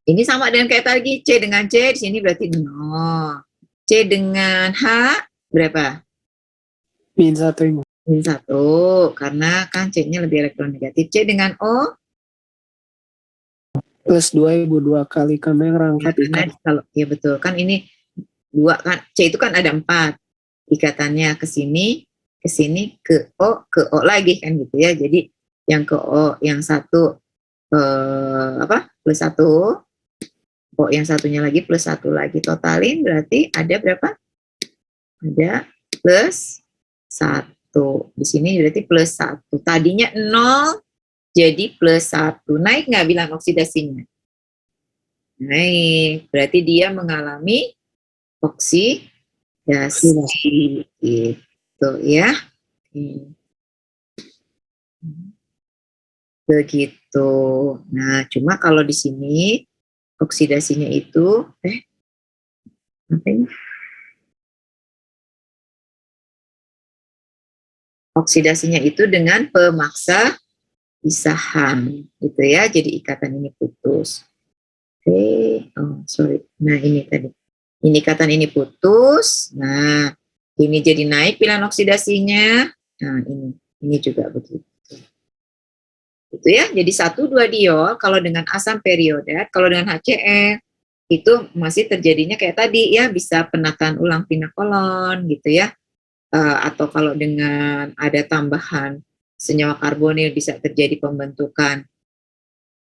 Ini sama dengan kayak tadi, C dengan C di sini berarti 0. C dengan H berapa?
Min 1, Ibu.
Min 1, karena kan C-nya lebih elektronegatif. C dengan O
Plus 2 ibu 2 kali karena yang rangkap
Karena
ikan.
kalau ya betul kan ini 2 kan C itu kan ada 4 ikatannya ke sini, ke O lagi kan gitu ya. Jadi yang ke O yang satu plus 1, O yang satunya lagi plus 1 lagi, totalin berarti ada berapa? Ada plus 1. Di sini berarti plus 1. Tadinya 0 jadi plus 1. Naik nggak bilang oksidasinya? Naik. Berarti dia mengalami oksidasi. Gitu ya. Begitu. Nah, cuma kalau di sini oksidasinya itu apa ini? Oksidasinya itu dengan pemaksa pisahan, gitu ya. Jadi ikatan ini putus. Sorry. Nah, ini tadi. Ini ikatan ini putus. Nah, ini jadi naik pilihan oksidasinya. Nah, ini juga begitu. Gitu ya. Jadi 1,2 diol kalau dengan asam periodat, kalau dengan HCl itu masih terjadinya kayak tadi ya, bisa penataan ulang pinakolon gitu ya. Atau kalau dengan ada tambahan senyawa karbonil bisa terjadi pembentukan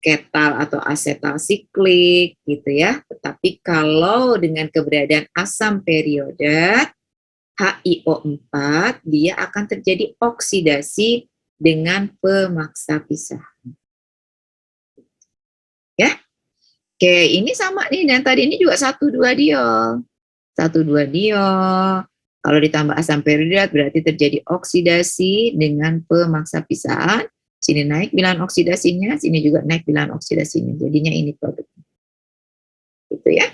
ketal atau asetal siklik gitu ya. Tetapi kalau dengan keberadaan asam periodat HiO4 dia akan terjadi oksidasi dengan pemaksa pisah. Ya. Oke, ini sama nih dan tadi ini juga 1,2 diol. 1,2 diol. Kalau ditambah asam periodat berarti terjadi oksidasi dengan pemaksa pisahan. Sini naik bilangan oksidasinya, sini juga naik bilangan oksidasinya. Jadinya ini produknya. Gitu ya.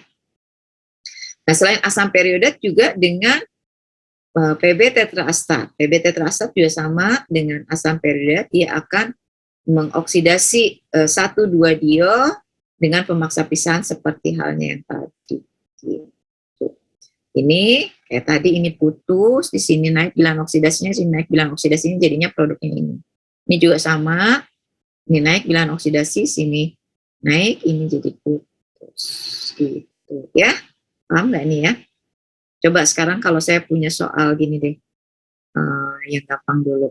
Nah, selain asam periodat juga dengan Pb tetraastat. Pb tetraastat juga sama dengan asam periodat, dia akan mengoksidasi 1,2 diol dengan pemaksa pisahan seperti halnya yang tadi. Gitu. Ini kayak tadi ini putus, di sini naik bilangan oksidasinya, sini naik bilangan oksidasinya, jadinya produknya ini. Ini juga sama, ini naik bilangan oksidasi, sini naik, ini jadi putus. Gitu ya, paham nggak nih ya? Coba sekarang kalau saya punya soal gini deh, yang gampang dulu.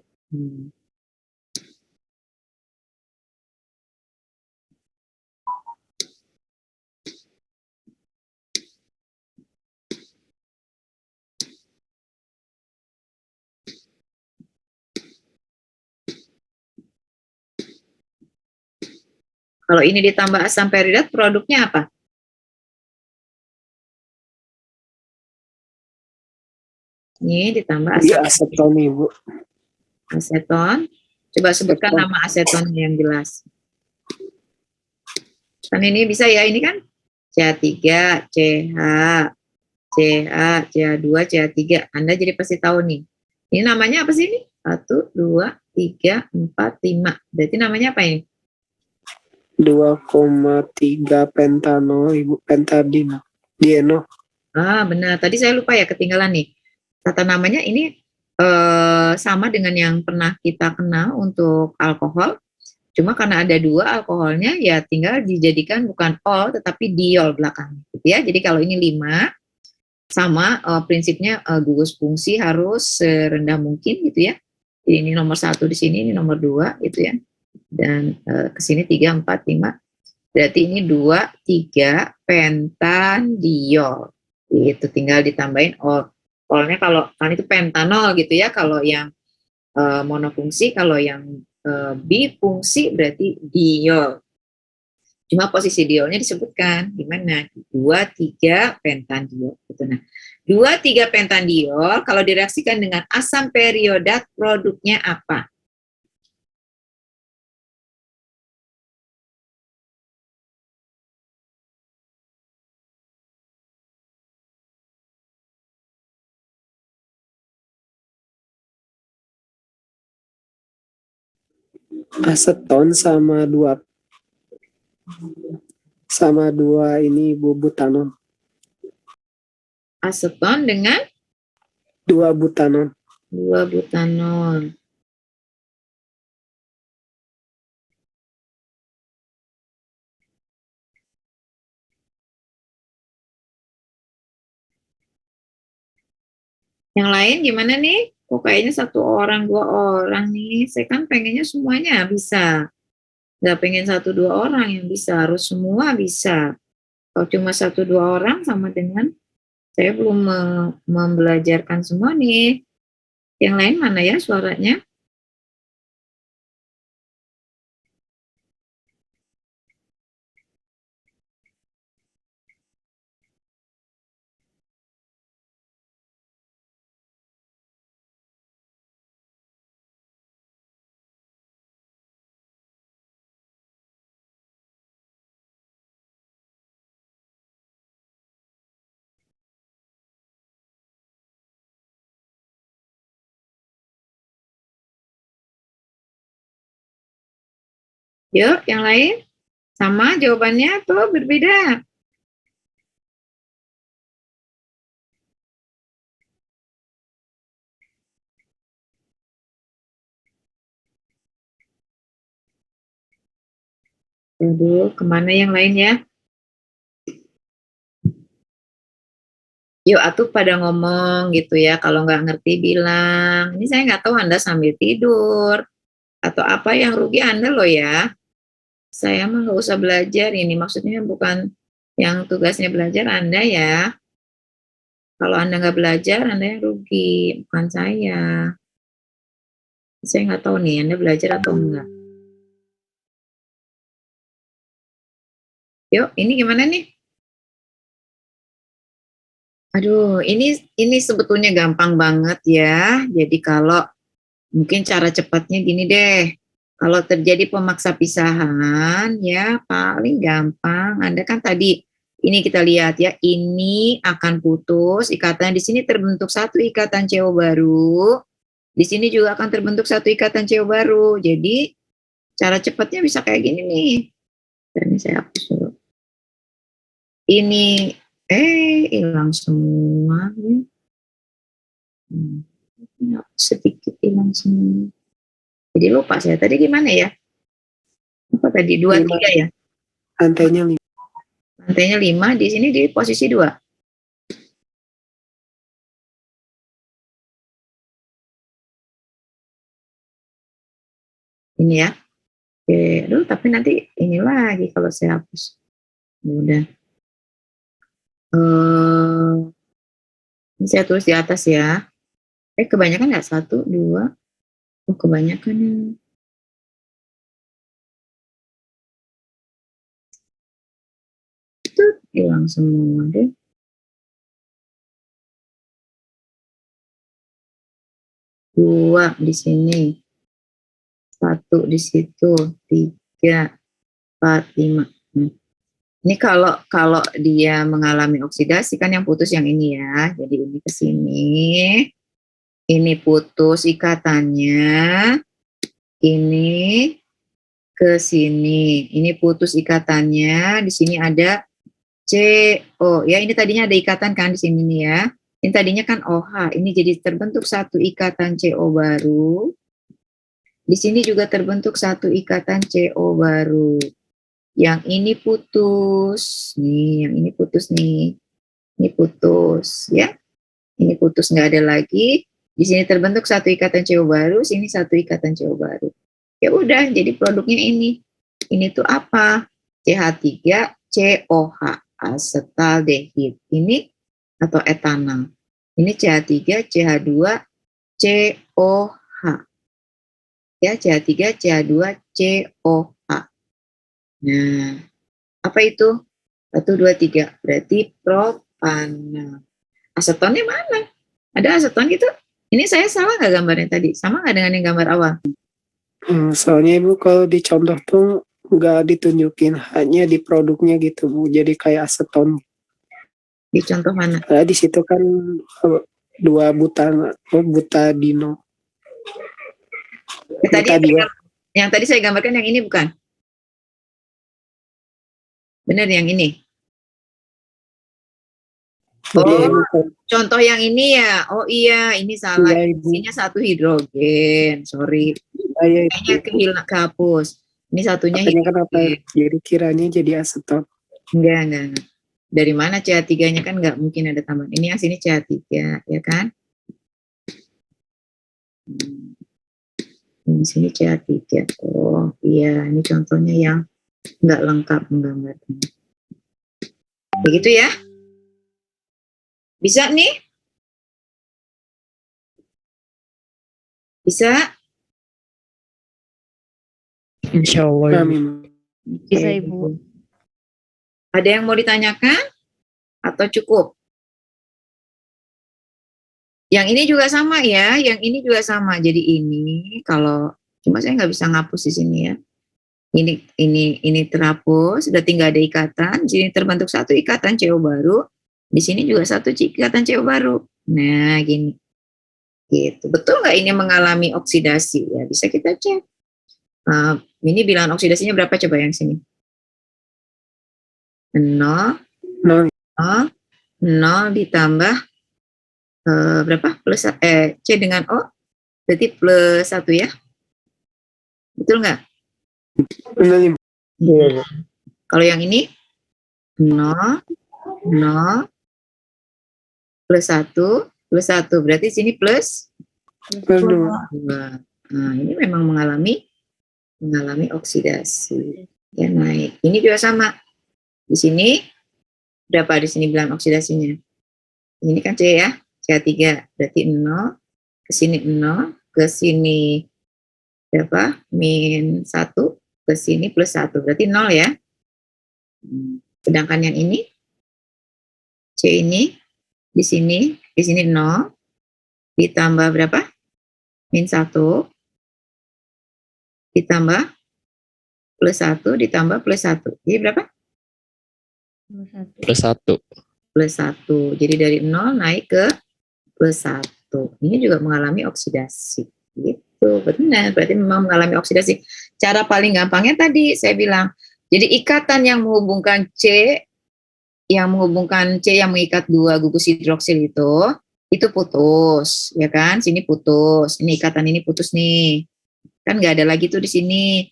Kalau ini ditambah asam periodat, produknya apa? Ini ditambah
Iya,
asam
aseton ibu.
aseton. Coba sebutkan
Aseton.
nama aseton yang jelas. Kan ini bisa ya, ini kan CH3, CH, CH2, CH3. Anda jadi pasti tahu nih. Ini namanya apa sih ini? 1, 2, 3, 4, 5. Berarti namanya apa ini?
2,3 pentanol ibu, pentadino. Dieno.
Benar. Tadi saya lupa ya, ketinggalan nih. Tata namanya ini sama dengan yang pernah kita kenal untuk alkohol. Cuma karena ada 2 alkoholnya, ya tinggal dijadikan bukan ol, tetapi diol belakangnya. Gitu ya. Jadi kalau ini 5, sama prinsipnya gugus fungsi harus serendah mungkin gitu ya. Jadi ini nomor 1 di sini, ini nomor 2 gitu ya. Dan ke sini 3, 4, 5. Berarti ini 2, 3 pentandiol. Itu tinggal ditambahin ol. Olnya kalau kan itu pentanol gitu ya, kalau yang monofungsi, kalau yang bifungsi berarti diol. Cuma posisi diolnya disebutkan di mana? 2, 3 pentandiol gitu. Nah, 2, 3 pentandiol kalau direaksikan dengan asam periodat produknya apa?
Aseton sama 2 ini ibu butanol.
Aseton dengan
2 butanol.
2 butanol. Yang lain gimana nih? Kok kayaknya 1 orang, 2 orang nih. Saya kan pengennya semuanya bisa. Nggak pengen 1, 2 orang yang bisa, harus semua bisa. Kalau cuma 1, 2 orang sama dengan saya belum membelajarkan semua nih. Yang lain mana ya suaranya? Yuk, yang lain? Sama jawabannya atau berbeda? Aduh, kemana yang lain ya? Yuk, atuh pada ngomong gitu ya. Kalau nggak ngerti bilang. Ini saya nggak tahu Anda sambil tidur atau apa, yang rugi Anda loh ya. Saya mah nggak usah belajar ini. Maksudnya bukan yang tugasnya belajar Anda ya. Kalau Anda nggak belajar, Anda yang rugi, bukan saya. Saya nggak tahu nih, Anda belajar atau enggak. Yuk, ini gimana nih? Aduh, ini sebetulnya gampang banget ya. Jadi kalau mungkin cara cepatnya gini deh. Kalau terjadi pemaksa pisahan ya paling gampang. Anda kan tadi ini kita lihat ya, ini akan putus ikatan, di sini terbentuk satu ikatan CO baru. Di sini juga akan terbentuk satu ikatan CO baru. Jadi cara cepatnya bisa kayak gini nih. Ini saya hapus dulu. Ini hilang semua ya. Sedikit hilang semua. Jadi lupa saya tadi gimana ya? Apa tadi 2, 3 ya?
Lantainya 5.
Lantainya 5, di sini di posisi 2. Ini ya. Oke, aduh, tapi nanti ini lagi kalau saya hapus. Ya udah. Ini saya tulis di atas ya. Kebanyakan nggak? 1, 2. Oh, kebanyakan ya. Itu hilang semua deh. 2 di sini. 1 di situ. 3, 4, 5. Ini kalau dia mengalami oksidasi kan yang putus yang ini ya. Jadi ini ke sini. Ini putus ikatannya. Ini ke sini. Ini putus ikatannya. Di sini ada CO. Ya, ini tadinya ada ikatan kan di sini nih ya. Ini tadinya kan OH. Ini jadi terbentuk satu ikatan CO baru. Di sini juga terbentuk satu ikatan CO baru. Yang ini putus. Nih, yang ini putus nih. Ini putus ya. Ini putus, nggak ada lagi. Di sini terbentuk satu ikatan CO baru, sini satu ikatan CO baru. Ya udah, jadi produknya ini. Ini tuh apa? CH3COH, asetaldehid. Ini atau etanol. Ini CH3CH2COH. Ya, CH3CH2COH. Nah, apa itu? 1, 2, 3. Berarti propanol. Asetonnya mana? Ada aseton gitu? Ini saya salah nggak gambarnya tadi? Sama nggak dengan yang gambar awal?
Soalnya Ibu kalau di contoh tuh nggak ditunjukin, hanya di produknya gitu Bu. Jadi kayak aseton.
Di contoh mana?
Di situ kan 2 butadino.
Tadi yang tadi saya gambarkan yang ini bukan? Benar yang ini? Contoh yang ini ya. Oh iya, ini salah.
Iya,
Isinya 1 hidrogen. Sorry. Kayaknya kehapus. Ini satunya
hidrogen. Kenapa? Jadi kiranya jadi aseton.
Enggak. Dari mana CH3-nya kan nggak mungkin ada tambahan. Ini yang sini CH3, ya kan? Di sini CA3. Oh iya, ini contohnya yang nggak lengkap menggambarnya. Begitu ya? Bisa nih? Bisa?
Insya Allah Ibu.
Amin.
Bisa,
Oke.
Ibu.
Ada yang mau ditanyakan? Atau cukup? Yang ini juga sama ya, yang ini juga sama. Jadi ini kalau cuma saya nggak bisa ngapus di sini ya. Ini terhapus, sudah tinggal ada ikatan. Di sini terbentuk satu ikatan CO baru. Di sini juga satu ikatan CO baru. Nah, gini. Gitu. Betul nggak ini mengalami oksidasi? Ya, bisa kita cek. Ini bilangan oksidasinya berapa coba yang sini? 0,
Nol.
0, 0 ditambah berapa? C dengan O, berarti plus 1 ya? Betul nggak?
Benar, Ibu. Iya, Bu.
Kalau yang ini 0, 0, plus 1, plus 1. Berarti sini plus
Plus 2.
2. Nah, ini memang mengalami oksidasi. Ya, naik. Ini juga sama. Di sini berapa di sini bilangan oksidasinya? Ini kan C ya, CH3. Berarti 0, ke sini 0, ke sini berapa? -1, ke sini plus 1. Berarti 0 ya. Sedangkan yang ini C ini di sini 0 ditambah berapa? -1 ditambah plus 1 ditambah plus 1. Jadi berapa?
Plus 1.
Plus 1. Jadi dari 0 naik ke plus 1. Ini juga mengalami oksidasi. Gitu, benar. Berarti memang mengalami oksidasi. Cara paling gampangnya tadi saya bilang. Jadi ikatan yang menghubungkan C yang mengikat dua gugus hidroksil itu putus, ya kan? Sini putus. Ini ikatan ini putus nih. Kan nggak ada lagi tuh di sini.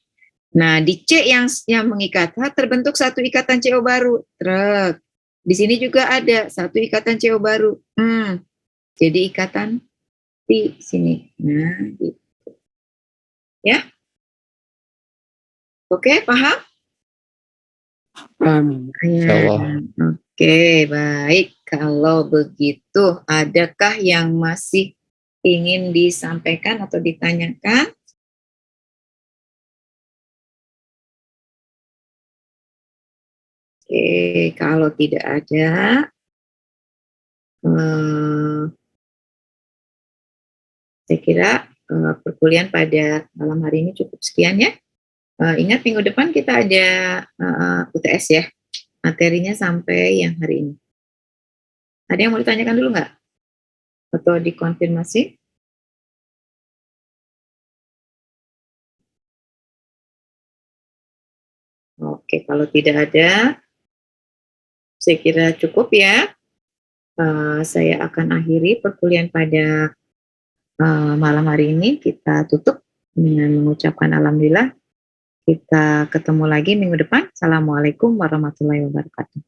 Nah, di C yang mengikat H terbentuk satu ikatan CO baru. Truk. Di sini juga ada satu ikatan CO baru. Jadi ikatan di sini. Nah, gitu. Ya. Oke, paham?
Amin.
Insya Allah.
Oke, baik. Kalau begitu, adakah yang masih ingin disampaikan atau ditanyakan? Oke, kalau tidak ada, saya kira perkuliahan pada malam hari ini cukup sekian ya. Ingat minggu depan kita ada UTS ya, materinya sampai yang hari ini. Ada yang mau ditanyakan dulu nggak? Atau dikonfirmasi? Oke, kalau tidak ada, saya kira cukup ya. Saya akan akhiri perkuliahan pada malam hari ini. Kita tutup dengan mengucapkan alhamdulillah. Kita ketemu lagi minggu depan. Assalamualaikum warahmatullahi wabarakatuh.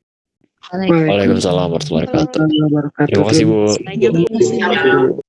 Waalaikumsalam warahmatullahi wabarakatuh.
Warahmatullahi wabarakatuh.
Terima kasih Bu.
Terima kasih.